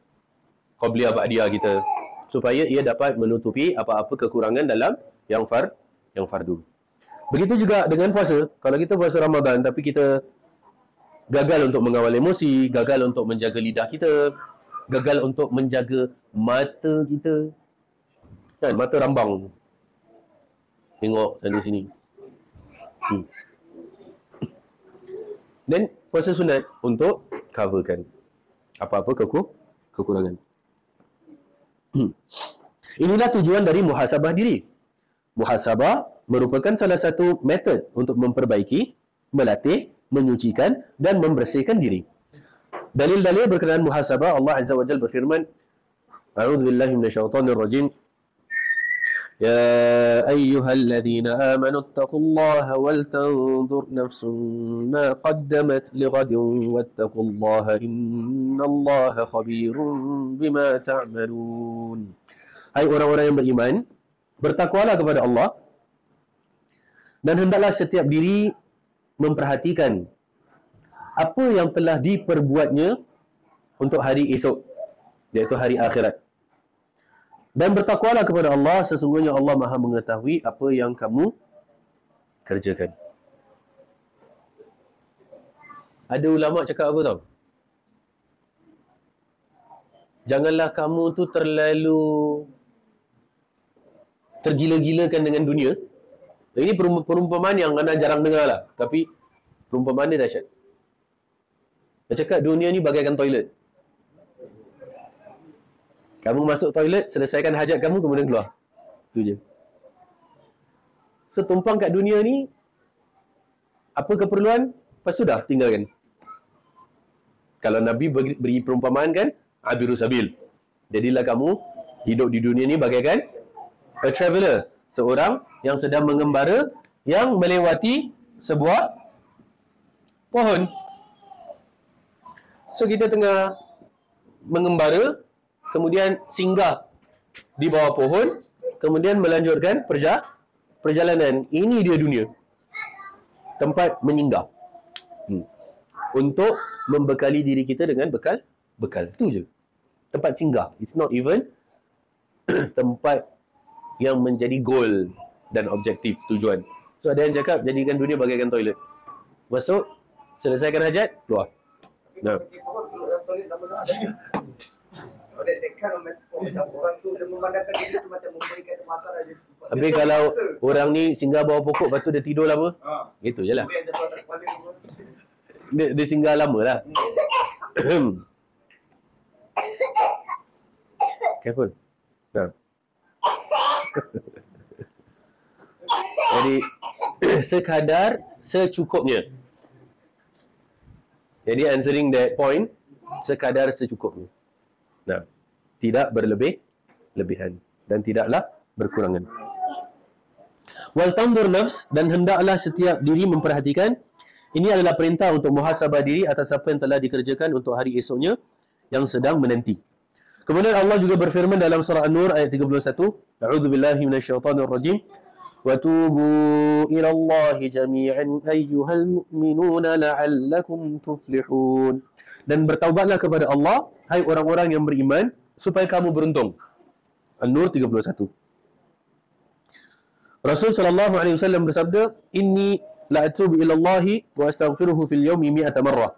qabliyah ba'diyah kita, supaya ia dapat menutupi apa-apa kekurangan dalam yang fardu. Begitu juga dengan puasa. Kalau kita puasa Ramadan tapi kita gagal untuk mengawal emosi, gagal untuk menjaga lidah kita, gagal untuk menjaga mata kita, kan, mata rambang, tengok sana sini. Dan puasa sunat untuk coverkan apa-apa kekurangan. Inilah tujuan dari muhasabah diri. Muhasabah merupakan salah satu metod untuk memperbaiki, melatih, menyucikan dan membersihkan diri. Dalil-dalil berkenaan muhasabah, Allah Azza wa Jalla berfirman, A'udzubillahi minasyaitonir rajim. Ya ayyuhalladzina amanu taqullaha wal tanzur nafsun ma qaddamat lighadin wattaqullaha innallaha khabirun bima ta'malun. hai orang-orang yang beriman, bertakwalah kepada Allah dan hendaklah setiap diri memperhatikan apa yang telah diperbuatnya untuk hari esok, iaitu hari akhirat. Dan bertakwalah kepada Allah, sesungguhnya Allah Maha mengetahui apa yang kamu kerjakan. Ada ulama cakap apa tau? Janganlah kamu tu terlalu tergila-gilakan dengan dunia. Ini perumpamaan yang anda jarang dengar lah. Tapi perumpamaan dia dahsyat. Dia cakap dunia ni bagaikan toilet. Kamu masuk toilet, selesaikan hajat kamu, kemudian keluar. Itu je. So, tumpang kat dunia ni, apa keperluan, lepas tu dah tinggalkan. Kalau Nabi beri perumpamaan kan, abiru sabil. Jadilah kamu hidup di dunia ni bagaikan a traveller. Seorang yang sedang mengembara, yang melewati sebuah pohon. So, kita tengah mengembara, kemudian singgah di bawah pohon, kemudian melanjutkan perjalanan. Ini dia dunia. Tempat menyinggah. Untuk membekali diri kita dengan bekal. Itu je. Tempat singgah. It's not even tempat yang menjadi goal dan objektif, tujuan. So, ada yang cakap, jadikan dunia bagaikan toilet. Masuk, selesaikan hajat, keluar. Nah. Tapi kalau orang ni singgah bawah pokok, lepas tu dia tidur lama, gitu je lah. Dia singgah lama lah. Careful. Nah. Jadi sekadar secukupnya. Jadi answering that point, sekadar secukupnya. Nah, tidak berlebihan dan tidaklah berkurangan. Wal tanzur nafs, dan hendaklah setiap diri memperhatikan. Ini adalah perintah untuk muhasabah diri atas apa yang telah dikerjakan untuk hari esoknya yang sedang menanti. Kemudian Allah juga berfirman dalam surah An-Nur ayat 31, A'udzubillahi minasyaitonirrajim. Wa tubu ila Allahi jami'an ayyuhal mu'minuna la'allakum tuflihun. Dan bertaubatlah kepada Allah, hai orang-orang yang beriman, supaya kamu beruntung. An-Nur 31. Rasul sallallahu alaihi wasallam bersabda, "Inni la'atubu ila Allahi wa astaghfiruhu fil yawmi mi'ata marrah."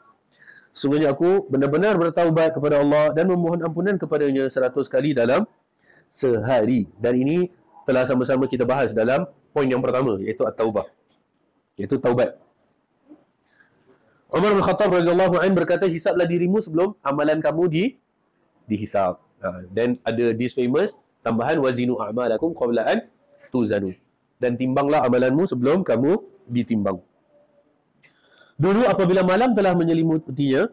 Sungguhnya aku benar-benar bertaubat kepada Allah dan memohon ampunan kepadanya 100 kali dalam sehari. Dan ini telah sama-sama kita bahas dalam poin yang pertama, iaitu at-taubah. Iaitu taubat. Umar bin Khattab radhiyallahu anhu berkata, hisablah dirimu sebelum amalan kamu dihisab. Dan ada this famous tambahan, wazinu a'malakum qabla an tuzanu. Dan timbanglah amalanmu sebelum kamu ditimbang. Dulu apabila malam telah menyelimutinya,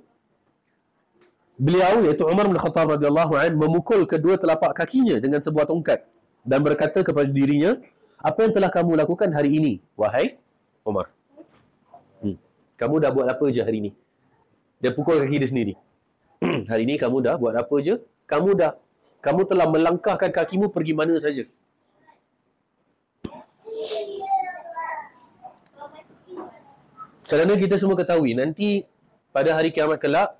beliau iaitu Umar bin Khattab radhiyallahu anhu memukul kedua telapak kakinya dengan sebuah tongkat dan berkata kepada dirinya, apa yang telah kamu lakukan hari ini, wahai Umar? Kamu dah buat apa je hari ini? Dia pukul kaki dia sendiri. Hari ini kamu dah buat apa je? Kamu telah melangkahkan kakimu pergi mana saja. Kerana kita semua ketahui, nanti pada hari kiamat kelak,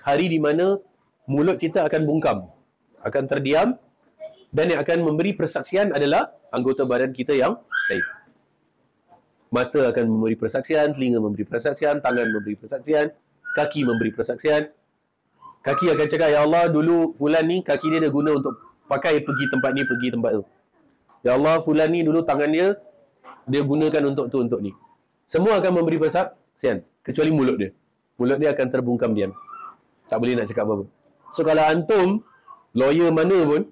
hari di mana mulut kita akan bungkam, akan terdiam, dan yang akan memberi persaksian adalah anggota badan kita yang lain. Mata akan memberi persaksian, telinga memberi persaksian, tangan memberi persaksian, kaki memberi persaksian. Kaki akan cakap, ya Allah, dulu fulan ni kaki dia guna untuk pakai pergi tempat ni, pergi tempat tu. Ya Allah, fulan ni dulu tangan dia gunakan untuk tu, untuk ni. Semua akan memberi persaksian, kecuali mulut dia. Mulut dia akan terbungkam diam. Tak boleh nak cakap apa-apa. So kalau antum, lawyer mana pun,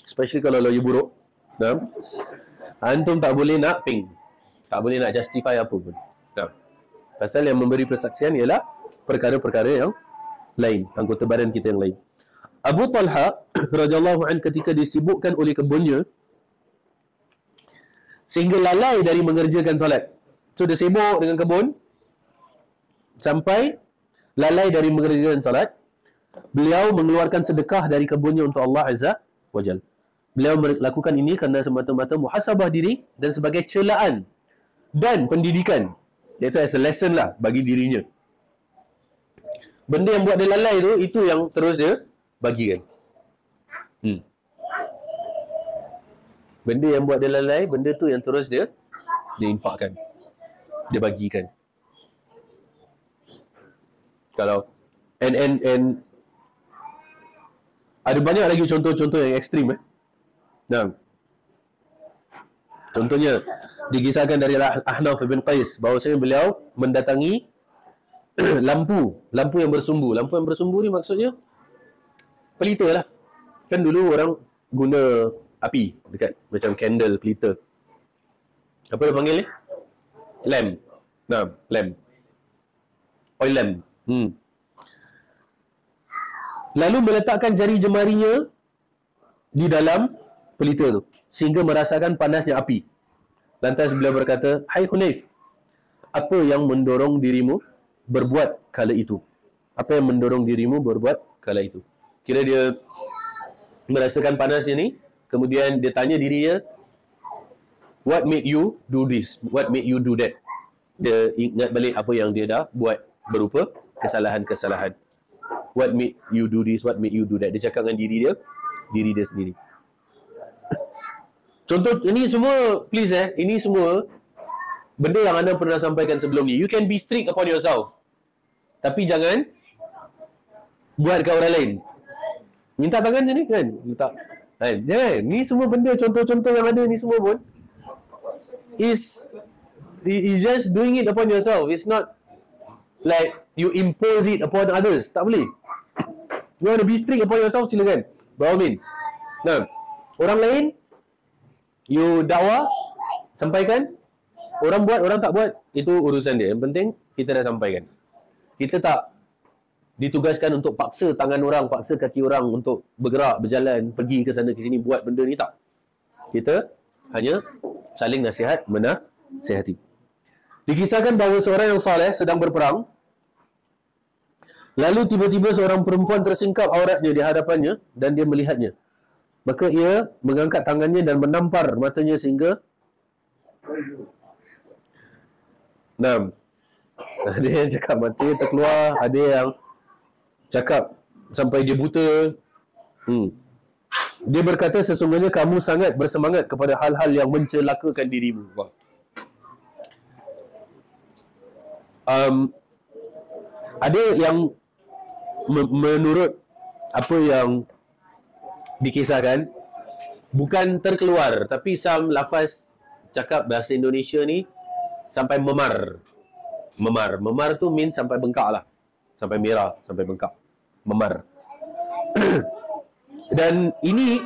especially kalau lawyer buruk, antum tak boleh nak ping. Tak boleh nak justify apa pun. Pasal yang memberi persaksian ialah perkara-perkara yang lain, anggota badan kita yang lain. Abu Talha radhiyallahu anhu ketika disibukkan oleh kebunnya sehingga lalai dari mengerjakan solat. So dia sibuk dengan kebun sampai lalai dari mengerjakan solat. Beliau mengeluarkan sedekah dari kebunnya untuk Allah Azza wajal. Beliau melakukan ini kerana semata-mata muhasabah diri dan sebagai celaan dan pendidikan, iaitu as a lesson lah bagi dirinya. Benda yang buat dia lalai tu, itu yang terus dia bagikan. Benda yang buat dia lalai, benda tu yang terus dia infakkan, dia bagikan. Kalau and ada banyak lagi contoh-contoh yang ekstrim. Nah, contohnya dikisahkan dari Ahnaf bin Qais bahawasanya beliau mendatangi lampu yang bersumbu. Lampu yang bersumbu ni maksudnya pelita lah. Kan dulu orang guna api dekat macam candle, pelita. Apa dia panggil ni? Lamp. Nah, lamp. Oil lamp. Lalu meletakkan jari jemarinya di dalam pelita tu sehingga merasakan panasnya api. Lantas beliau berkata, "Hai Hunayf, apa yang mendorong dirimu berbuat kala itu?" Apa yang mendorong dirimu berbuat kala itu? Kira dia merasakan panasnya ni, kemudian dia tanya dirinya, what made you do this? What made you do that? Dia ingat balik apa yang dia dah buat berupa kesalahan-kesalahan. What made you do this? What made you do that? Dia cakap dengan diri dia sendiri. Contoh ini semua, please ini semua benda yang anda pernah sampaikan sebelum ni. You can be strict upon yourself, tapi jangan buat kat orang lain. Minta tangan je ni kan? Letak. Jangan. Ni semua benda, contoh-contoh yang ada ni semua pun is just doing it upon yourself. It's not like you impose it upon others. Tak boleh. You want to be strict upon yourself, silakan. By all means. Nah, orang lain, you dakwah, sampaikan. Orang buat, orang tak buat, itu urusan dia. Yang penting, kita dah sampaikan. Kita tak ditugaskan untuk paksa tangan orang, paksa kaki orang untuk bergerak, berjalan, pergi ke sana ke sini, buat benda ni, tak. Kita hanya saling nasihat, menasihati. Dikisahkan bahawa seorang yang saleh sedang berperang, lalu tiba-tiba seorang perempuan tersingkap auratnya di hadapannya dan dia melihatnya. Maka ia mengangkat tangannya dan menampar matanya sehingga ada yang cakap matanya terkeluar, ada yang cakap sampai dia buta. Dia berkata, sesungguhnya kamu sangat bersemangat kepada hal-hal yang mencelakakan dirimu. Ada yang menurut apa yang dikisahkan, bukan terkeluar, tapi some lafaz cakap bahasa Indonesia ni sampai memar. Memar tu mean sampai bengkak lah. Sampai merah, sampai bengkak. Memar. Dan ini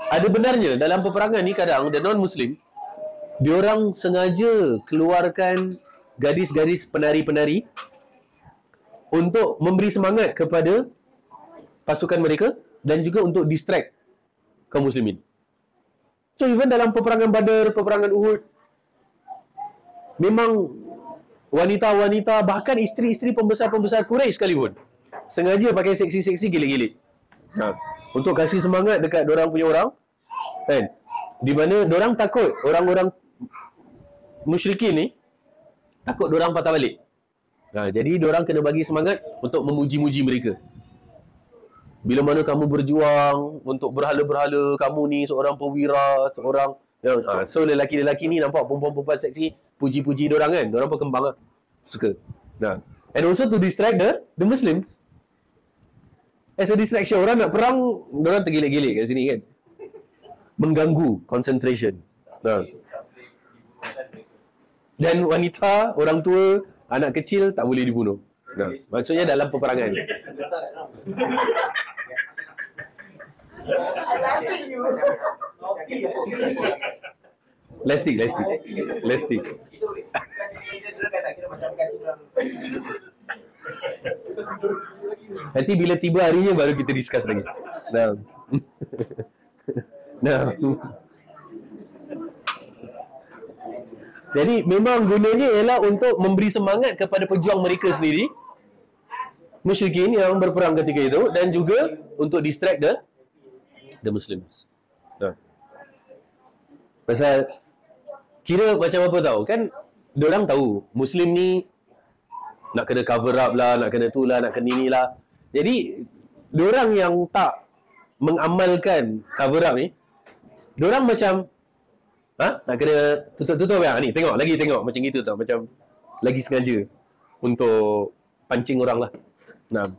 ada benarnya. Dalam peperangan ni kadang the non-Muslim, diorang sengaja keluarkan gadis-gadis penari-penari untuk memberi semangat kepada pasukan mereka dan juga untuk distract kaum muslimin. So even dalam peperangan Badar, peperangan Uhud, memang wanita-wanita, bahkan isteri-isteri pembesar-pembesar Quraisy sekalipun, sengaja pakai seksi-seksi gilik-gilik. Untuk kasih semangat dekat dorang punya orang, kan? Di mana dorang takut orang-orang musyrikin ni, takut dorang patah balik. Jadi dorang kena bagi semangat untuk memuji-muji mereka. Bila mana kamu berjuang untuk berhala-berhala, kamu ni seorang perwira, seorang so lelaki-lelaki ni nampak perempuan-perempuan seksi, puji-puji dorang kan, dorang pun kembang lah. Suka. And also to distract the Muslims. As a distraction, orang nak perang, dorang tergilik-gilik kat sini kan, mengganggu concentration. Dan wanita, orang tua, anak kecil tak boleh dibunuh. Maksudnya dalam peperangan. Lastik. Nanti bila tiba harinya baru kita discuss lagi. Jadi memang gunanya ialah untuk memberi semangat kepada pejuang mereka sendiri, musyrikin yang berperang ketika itu, dan juga untuk distract the Muslims. Pasal kira macam apa tahu kan, diorang tahu Muslim ni nak kena cover up lah, nak kena tu lah, nak kena ni lah. Jadi diorang yang tak mengamalkan cover up ni, diorang macam nak kena tutup ya. Ni tengok macam gitu tau, macam lagi sengaja untuk pancing orang lah. Nah,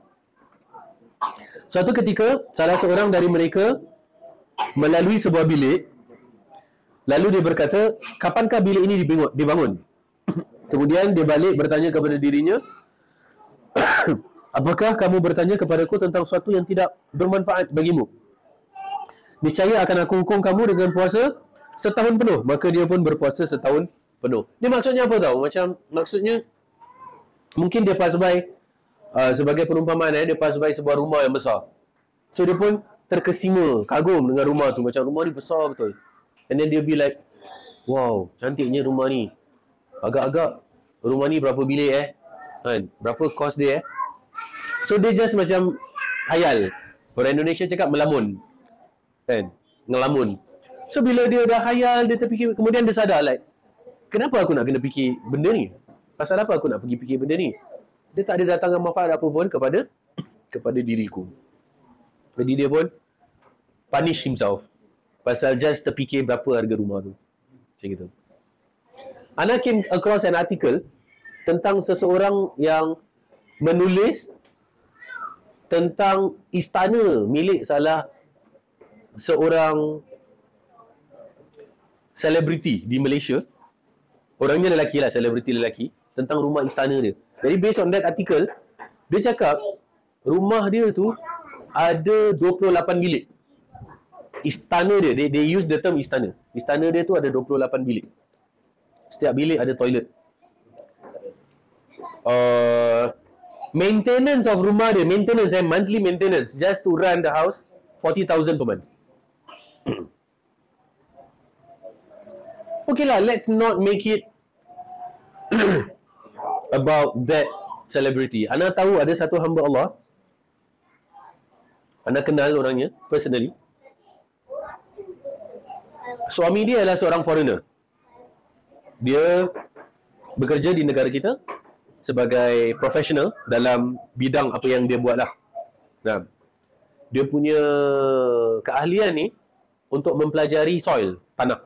suatu ketika salah seorang dari mereka melalui sebuah bilik, lalu dia berkata, kapankah bilik ini dibangun? Kemudian dia balik bertanya kepada dirinya, apakah kamu bertanya kepadaku tentang sesuatu yang tidak bermanfaat bagimu? Niscaya akan aku hukum kamu dengan puasa setahun penuh. Maka dia pun berpuasa setahun penuh. Ni maksudnya apa tahu? Macam maksudnya mungkin dia pass by sebagai perumpamaan, dia pass by sebuah rumah yang besar. So dia pun terkesima, kagum dengan rumah tu. Macam rumah ni besar betul. And then dia be like, wow, cantiknya rumah ni. Agak-agak rumah ni berapa bilik kan? Berapa kos dia So dia just macam hayal. Orang Indonesia cakap melamun kan? Ngelamun. So bila dia dah hayal, dia terfikir, kemudian dia sadar like, kenapa aku nak kena fikir benda ni? Pasal apa aku nak pergi fikir benda ni? Dia tak ada datangkan manfaat apa pun kepada diriku. Jadi dia pun punish himself pasal just terfikir berapa harga rumah tu. Macam gitu. Ana came across an article tentang seseorang yang menulis tentang istana milik salah seorang selebriti di Malaysia. Orangnya lelaki lah, selebriti lelaki, tentang rumah istana dia. Jadi based on that article, dia cakap rumah dia tu ada 28 bilik. Istana dia, they use the term istana. Istana dia tu ada 28 bilik. Setiap bilik ada toilet. Maintenance of rumah dia, monthly maintenance, just to run the house, 40,000 per month. Okay lah, let's not make it about that celebrity. Ana tahu ada satu hamba Allah, Ana kenal orangnya personally. Suami dia adalah seorang foreigner. Dia bekerja di negara kita sebagai profesional dalam bidang apa yang dia buat lah. Nah, dia punya keahlian ni untuk mempelajari soil, tanah.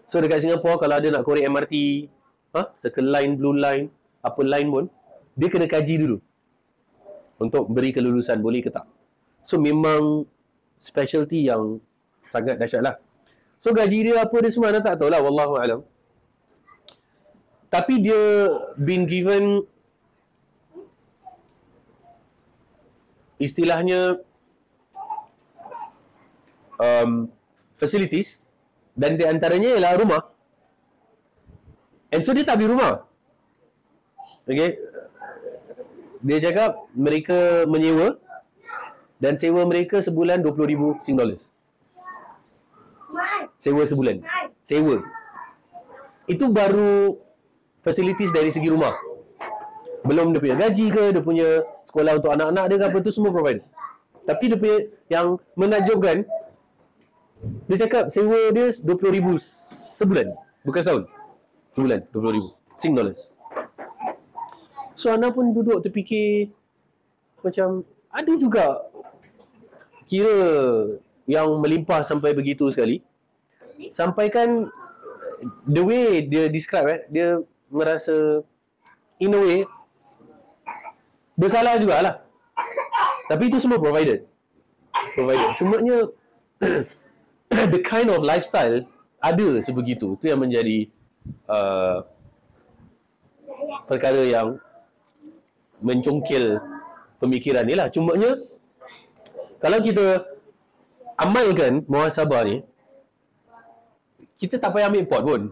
So dekat Singapura kalau ada nak korek MRT, Circle Line, Blue Line, apa line pun, dia kena kaji dulu untuk beri kelulusan boleh ke tak. So memang specialty yang sangat dahsyat lah. So gaji dia apa dia semua Ana tak tahu lah, wallahu alam. Tapi dia been given istilahnya facilities, dan di antaranya ialah rumah. And so dia tak beli rumah. Okay. Dia cakap mereka menyewa, dan sewa mereka sebulan 20,000 Sing dollars. Sewa sebulan. Sewa. Itu baru facilities dari segi rumah. Belum dia punya gaji ke, dia punya sekolah untuk anak-anak dia ke apa, tu semua provide. Tapi dia punya yang menakjubkan, dia cakap sewa dia 20,000 sebulan, bukan setahun. Sebulan 20,000 Sing dollars. So Ana pun duduk terfikir, macam ada juga kira yang melimpah sampai begitu sekali. Sampaikan the way dia describe, dia merasa in a way bersalah jugalah. Tapi itu semua provided. Cumanya the kind of lifestyle ada sebegitu. Itu yang menjadi perkara yang mencongkil pemikiran ni lah. Cumanya kalau kita amalkan muhasabah ni, kita tak payah ambil pot pun.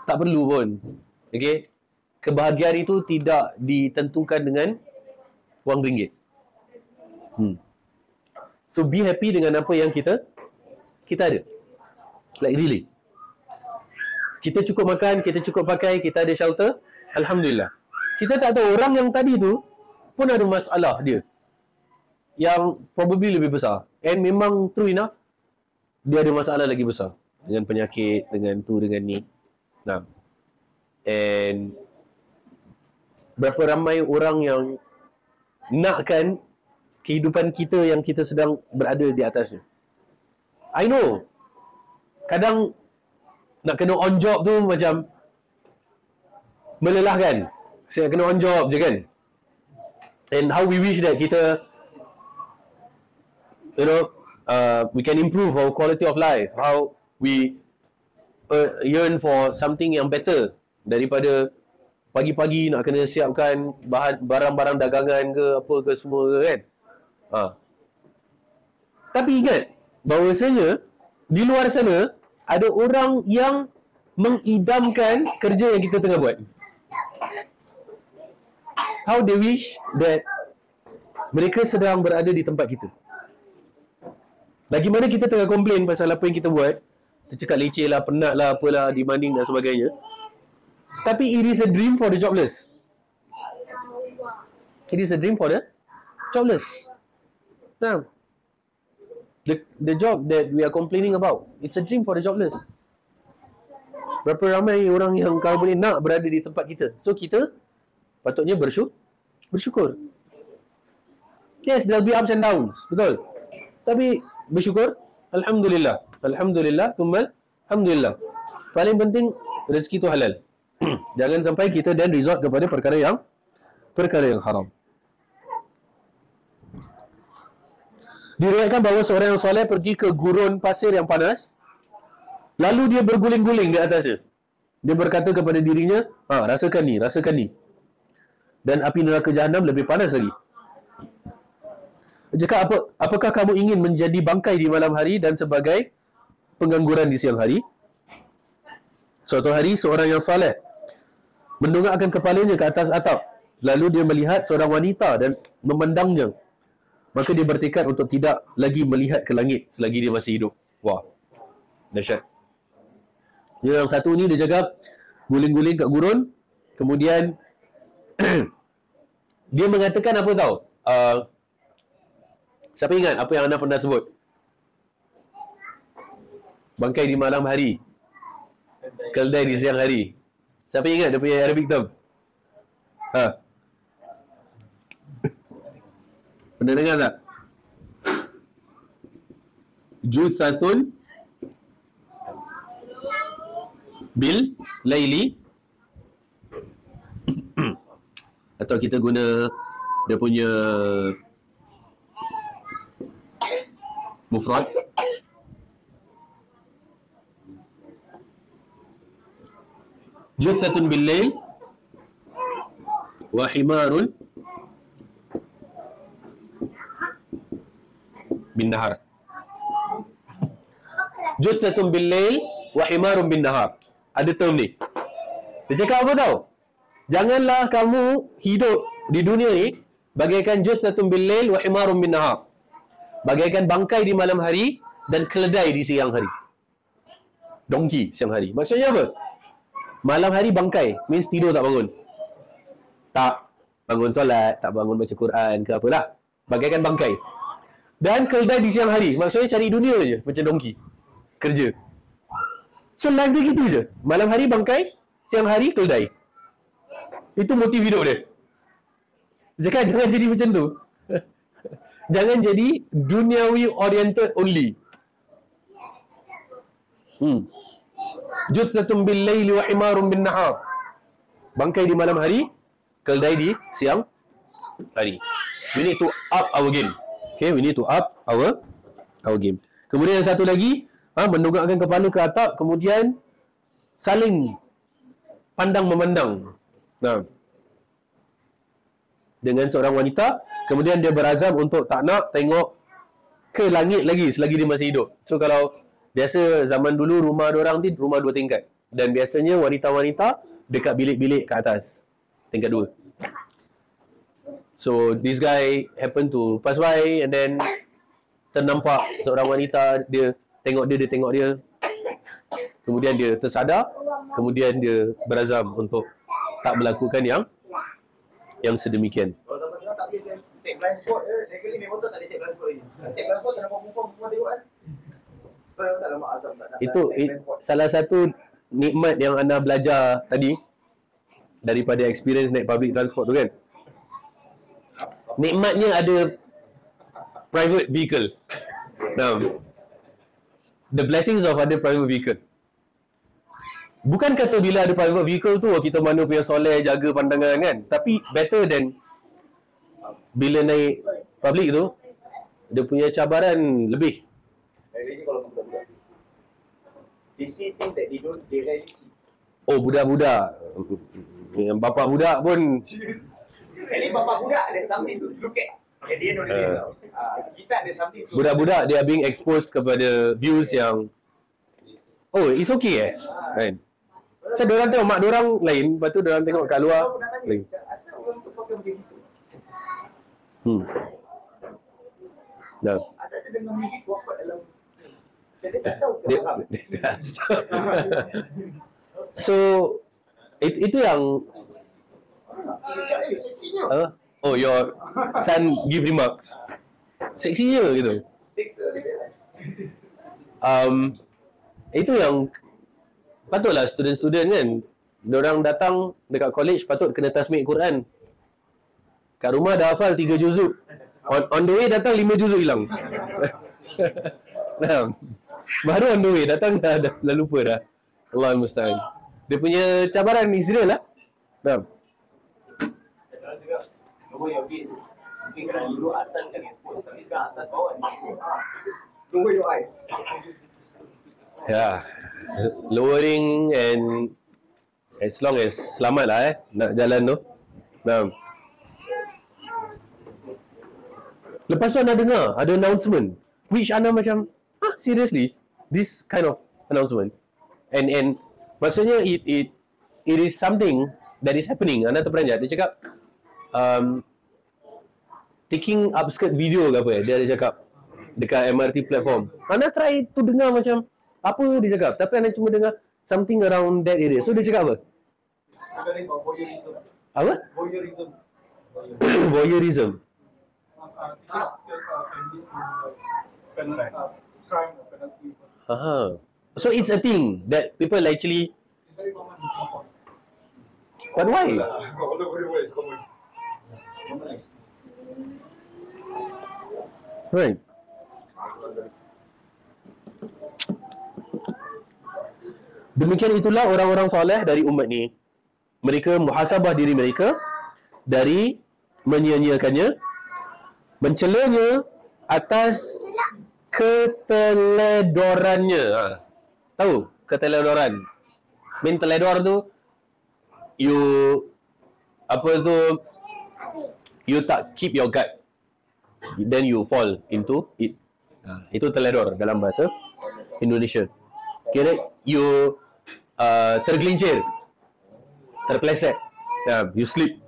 Tak perlu pun. Okay? Kebahagiaan itu tidak ditentukan dengan wang ringgit. So be happy dengan apa yang kita ada. Like really. Kita cukup makan, kita cukup pakai, kita ada shelter, alhamdulillah. Kita tak tahu orang yang tadi tu pun ada masalah dia. yang probably lebih besar. And memang true enough, dia ada masalah lagi besar. Dengan penyakit, dengan tu, dengan ni. Nah. And berapa ramai orang yang nakkan kehidupan kita yang kita sedang berada di atasnya. I know. Kadang nak kena on job tu macam melelahkan. Saya kena on job je kan. And how we wish that kita, you know, we can improve our quality of life. How we yearn for something yang better daripada pagi-pagi nak kena siapkan barang-barang dagangan ke apa ke semua ke kan. Tapi ingat bahawasanya di luar sana ada orang yang mengidamkan kerja yang kita tengah buat. How they wish that mereka sedang berada di tempat kita. Lagi mana kita tengah komplain pasal apa yang kita buat, tercakap leceh lah, penat lah, apalah, demanding dan sebagainya. Tapi it is a dream for the jobless. It is a dream for the jobless. Now, the job that we are complaining about, it's a dream for the jobless. Berapa ramai orang yang kalau boleh nak berada di tempat kita. So kita patutnya bersyukur. Yes, there'll be ups and downs, betul. Tapi bersyukur, alhamdulillah. Alhamdulillah, thumma alhamdulillah. Paling penting rezeki tu halal. Jangan sampai kita dan resort kepada perkara yang haram. Diriwayatkan bahawa seorang yang soleh pergi ke gurun pasir yang panas, lalu dia berguling-guling di atasnya. Dia berkata kepada dirinya, rasakan ni. Dan api neraka Jahannam lebih panas lagi. Jika apakah kamu ingin menjadi bangkai di malam hari dan sebagai pengangguran di siang hari? Suatu hari seorang yang soleh mendongakkan kepalanya ke atas atap. Lalu dia melihat seorang wanita dan memandangnya. Maka dia bertekad untuk tidak lagi melihat ke langit selagi dia masih hidup. Wah, dahsyat. Yang satu ni dia cakap guling-guling kat gurun. Kemudian dia mengatakan apa tahu? Siapa ingat apa yang anda pernah sebut? Bangkai di malam hari, keldai di siang hari. Siapa ingat dia punya Arabic term? Pernah dengar tak? Juthathun bil laili. Atau kita guna dia punya mufrad. Juthatun bil lail wa himarun bin nahar. Juthatun bil lail wa himarun bin nahar. Ada term ni. Dia cakap apa tahu? Janganlah kamu hidup di dunia ni bagaikan juthatun bil lail wa himarun bin nahar. Bagaikan bangkai di malam hari dan keledai di siang hari. Dongki siang hari. Maksudnya apa? Malam hari bangkai means tidur tak bangun. Tak bangun solat, tak bangun baca Quran ke apalah. Bagaikan bangkai. Dan keledai di siang hari. Maksudnya cari dunia je macam dongki. Kerja. So life dia gitu je. Malam hari bangkai, siang hari keldai. Itu motif hidup dia. Jangan jadi macam tu. Jangan jadi duniawi oriented only. Juthatun bil laili wa himarun bin nahar. Bangkai di malam hari, keldai di siang hari. We need to up our game. Okay, we need to up our game. Kemudian yang satu lagi, mendongakkan kepala ke atap, kemudian saling pandang memandang. Dengan seorang wanita, kemudian dia berazam untuk tak nak tengok ke langit lagi selagi dia masih hidup. So kalau biasa zaman dulu rumah diorang ni rumah 2 tingkat, dan biasanya wanita-wanita dekat bilik-bilik kat atas, tingkat 2. So this guy happen to pass by and then ternampak seorang wanita, dia tengok dia, kemudian dia tersadar, kemudian dia berazam untuk tak melakukan yang sedemikian. Kalau tak boleh tak biasa. Cek blind spot je. Legally naik motor tak boleh cek blind spot lagi. Cek blind spot tak nampak perempuan tengok kan. Tuan tak lama azam tak nak Itu cek blind spot. salah satu nikmat yang anda belajar tadi daripada experience naik public transport tu kan. Nikmatnya ada private vehicle. Nah, the blessings of ada private vehicle. Bukan kata bila ada private vehicle tu kita mana punya soleh jaga pandangan kan, tapi better than bila naik public tu dia punya cabaran lebih. Lagi kalau budak-budak. They see things that they rarely see. Oh, budak-budak. Yang bapak budak pun Jadi bapak budak ada something to look at. At the end of the day tau. Kita ada something to budak-budak they are being exposed kepada views yang it's okay kan. Macam diorang tengok mak diorang lain, lepas tu diorang tengok kat luar Aku nak tanya, lain. asal orang tu pakai macam gitu? Dah. Asal dia dengar muzik kuat dalam. Jadi tak tahu ke Dia- faham. So itu yang Sekejap seksinya. your son give remarks. Seksinya gitu. Seksa dia. Itu yang patutlah student-student kan, diorang datang dekat college patut kena tasmid Quran. Kat rumah dah hafal 3 juzuk. On the way datang 5 juzuk hilang. Nah, baru on the way datang dah lupa dah. Allah musta'an. Dia punya cabaran ni serius lah. Nah. Lower your gaze. Mungkin kalau dulu atas yang expose, tapi sekarang atas bawah ni. Lower your eyes. Ya. Lowering and as long as selamat lah nak jalan tu. Nah. Lepas tu anda dengar ada announcement which anda macam seriously this kind of announcement and maksudnya it is something that is happening. Anda terperanjat dia cakap taking upskirt video ke apa dia ada cakap dekat MRT platform. Anda try tu dengar macam apa dia cakap, tapi anda cuma dengar something around that area. So dia cakap apa? Regarding voyeurism. Apa? Voyeurism. Voyeurism. Crime or penalty. So it's a thing that people actually. It's very common in Singapore. But why? All over the world it's common. Right. Demikian itulah orang-orang soleh dari umat ni. Mereka muhasabah diri mereka dari menyia-nyiakannya, mencelanya atas keteledorannya. Tahu keteledoran? Main teledor tu you tak keep your gut, then you fall into it. Itu teledor dalam bahasa Indonesia. Kira you tergelincir, terpeleset, you slip.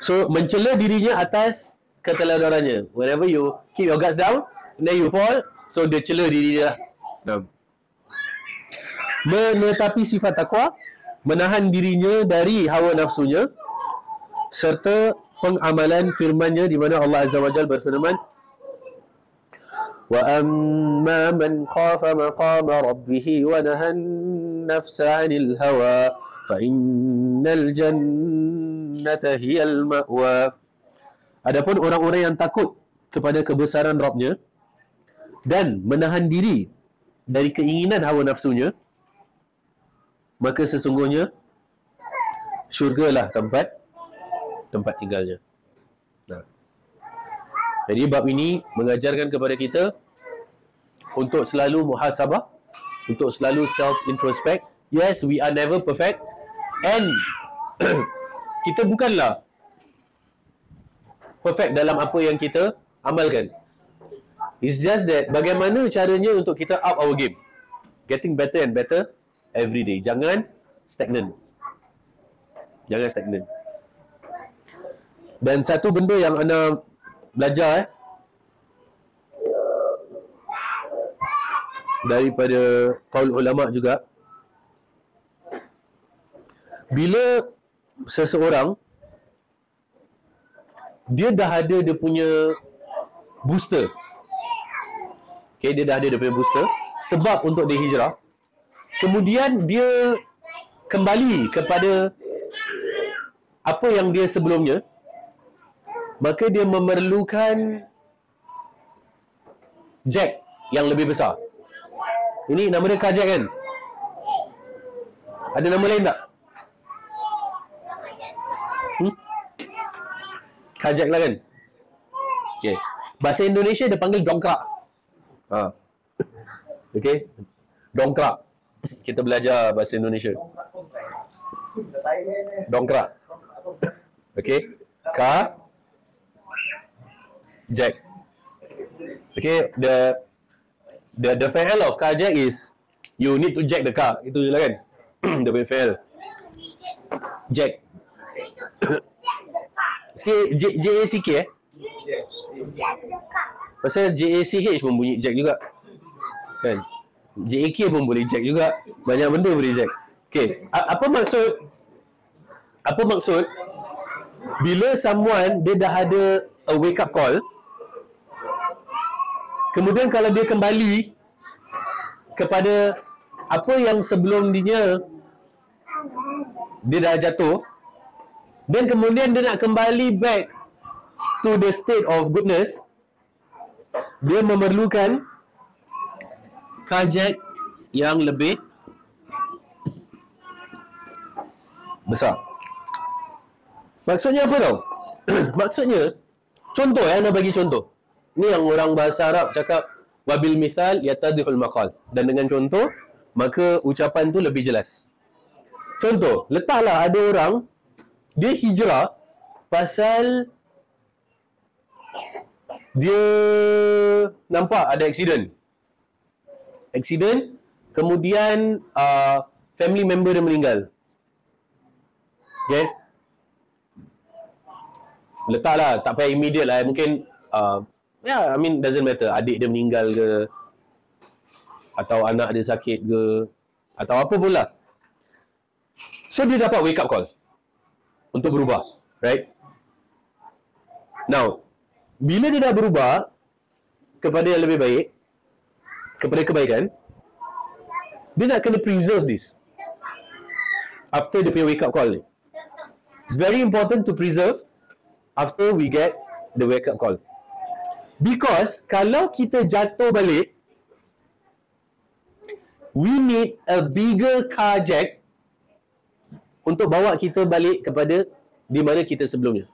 So mencela dirinya atas keteledorannya. Whenever you keep your guts down, then you fall, so dia cela diri dia. Menetapi sifat takwa, menahan dirinya dari hawa nafsunya, serta pengamalan firman-Nya di mana Allah Azza wa Jalla berfirman, وَأَمَّا مَنْ خَافَ مَقَامَ رَبِّهِ وَنَهَى النَّفْسَ عَنِ الْهَوَى فَإِنَّ الْجَنَّةَ هِيَ الْمَأْوَى. Adapun orang-orang yang takut kepada kebesaran Rabb-Nya dan menahan diri dari keinginan hawa nafsunya, maka sesungguhnya syurgalah tempat tinggalnya. Jadi bab ini mengajarkan kepada kita untuk selalu muhasabah, untuk selalu self-introspect. Yes, we are never perfect and kita bukanlah perfect dalam apa yang kita amalkan. It's just that bagaimana caranya untuk kita up our game. Getting better and better every day. Jangan stagnant. Dan satu benda yang anda belajar daripada qaul ulama juga, bila seseorang dia dah ada dia punya booster. Okay, dia dah ada dia punya booster sebab untuk dia hijrah. Kemudian dia kembali kepada apa yang dia sebelumnya, maka dia memerlukan jack yang lebih besar. Ini nama dia carjack kan? Ada nama lain tak? Carjack lah kan? Okay. Bahasa Indonesia dia panggil dongkrak. Okay. Dongkrak. Kita belajar bahasa Indonesia. Dongkrak. Okay. Jack. Okay. The fail of carjack is you need to jack the car. Itu je lah kan? Dia punya fail. Jack. J-A-C-K Pasal J-A-C-H pun bunyi jack juga kan? J-A-K pun boleh jack juga. Banyak benda boleh jack. Okay, apa maksud bila someone dia dah ada a wake up call, kemudian kalau dia kembali kepada apa yang sebelum dia dah jatuh, dan kemudian dia nak kembali back to the state of goodness, dia memerlukan carjack yang lebih besar. Maksudnya apa tau? Maksudnya, contoh nak bagi contoh. Ni yang orang bahasa Arab cakap wabil mithal yatadihul maqal. Dan dengan contoh, maka ucapan tu lebih jelas. Contoh, letaklah ada orang dia hijrah pasal dia nampak ada accident, kemudian family member dia meninggal. Okay, letaklah, tak payah immediate lah, mungkin I mean doesn't matter, adik dia meninggal ke, atau anak dia sakit ke, atau apa pula. So dia dapat wake up call untuk berubah, right? Now, bila dia dah berubah kepada yang lebih baik, kepada kebaikan, dia nak kena preserve this after dia punya wake up call ni. It's very important to preserve after we get the wake up call. Because kalau kita jatuh balik, we need a bigger carjack untuk bawa kita balik kepada di mana kita sebelumnya.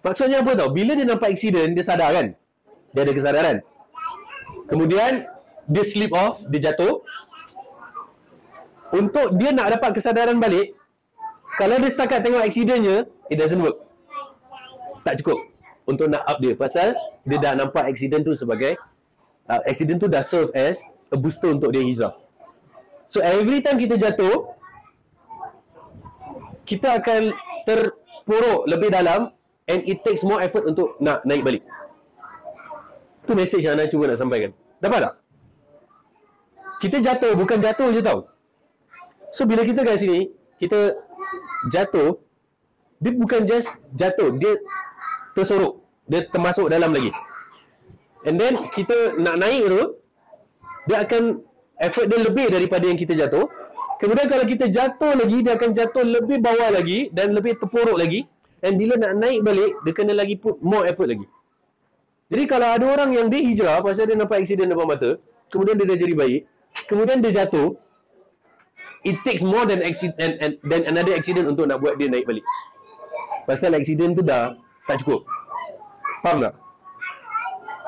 Maksudnya apa tau? Bila dia nampak accident, dia sadar kan? Dia ada kesadaran. Kemudian, dia slip off, dia jatuh. Untuk dia nak dapat kesadaran balik, kalau dia setakat tengok accidentnya, it doesn't work. Tak cukup untuk nak up dia. Pasal dia dah nampak accident tu sebagai accident tu dah serve as a booster untuk dia hijrah. So, every time kita jatuh, kita akan terpuruk lebih dalam, and it takes more effort untuk nak naik balik. Itu message yang Ana cuba nak sampaikan. Dapat tak? Kita jatuh, bukan jatuh je tau. So bila kita kat sini, kita jatuh, dia bukan just jatuh, dia tersorok, dia termasuk dalam lagi. And then kita nak naik tu, dia akan effort dia lebih daripada yang kita jatuh. Kemudian kalau kita jatuh lagi, dia akan jatuh lebih bawah lagi dan lebih terpuruk lagi. Dan bila nak naik balik, dia kena lagi put more effort lagi. Jadi kalau ada orang yang dia hijrah pasal dia nampak accident depan mata, kemudian dia dah jadi baik, kemudian dia jatuh, it takes more than another accident untuk nak buat dia naik balik. Pasal accident tu dah tak cukup. Faham tak?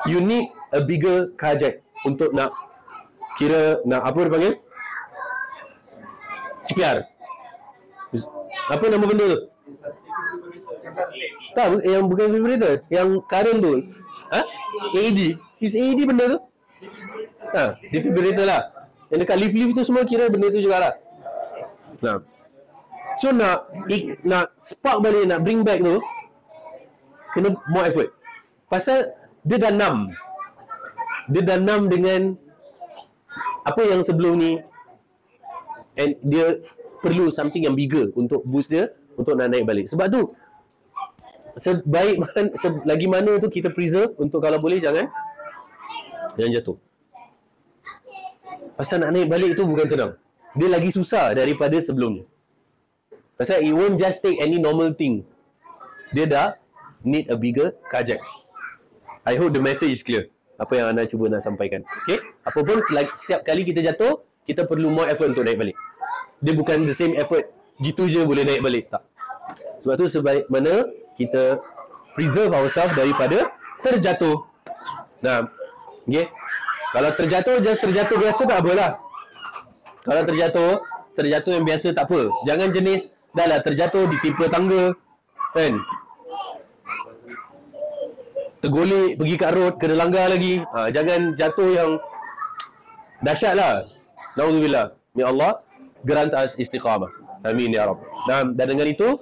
You need a bigger carjack untuk nak nak apa dia panggil? CPR. Apa nama benda tu? Tak, yang bukan defibrillator, yang current tu. AED. Is AED benda tu? Defibrillator lah. Yang dekat lift tu semua kira benda tu jugalah. Nah. So nak spark balik, nak bring back tu, kena more effort. Pasal dia dah numb. Dia dah numb dengan apa yang sebelum ni. And dia perlu something yang bigger untuk boost dia, untuk nak naik balik. Sebab tu sebaik mana, lagi mana tu kita preserve untuk kalau boleh jangan jatuh. Pasal nak naik balik tu bukan senang. Dia lagi susah daripada sebelumnya. Pasal it won't just take any normal thing. Dia dah need a bigger kajak. I hope the message is clear. Apa yang anda cuba nak sampaikan. Okay? Apapun setiap kali kita jatuh, kita perlu more effort untuk naik balik. Dia bukan the same effort. Gitu je boleh naik balik. Tak. Sebab tu sebaik mana kita preserve ourselves daripada terjatuh. Nah, okay? Kalau terjatuh, just terjatuh biasa tak apalah. Kalau terjatuh yang biasa tak apa. Jangan jenis, dah lah terjatuh ditimpa tangga. Kan? Tergolek, pergi kat road, kena langgar lagi. Jangan jatuh yang dahsyat lah. Na'udzubillah. May Allah grant us istiqamah. Amin ya Rabb. Dan dengan itu,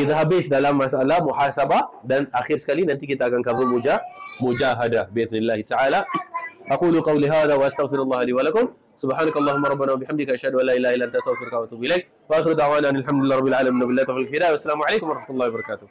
kita habis dalam masalah muhasabah. Dan akhir sekali nanti kita akan cover mujahadah. Bi'idhnillahi ta'ala. Aqulu qawli hadha wa astaghfirullah li wa lakum. Subhanakallahumma rabbana wa bihamdika asyhadu an la ilaha illa anta astaghfiruka wa atubu ilaik. Wa akhiru da'wana alhamdulillahi rabbil alamin wa billahi taufiq hidayah. Wassalamu alaikum warahmatullahi wabarakatuh.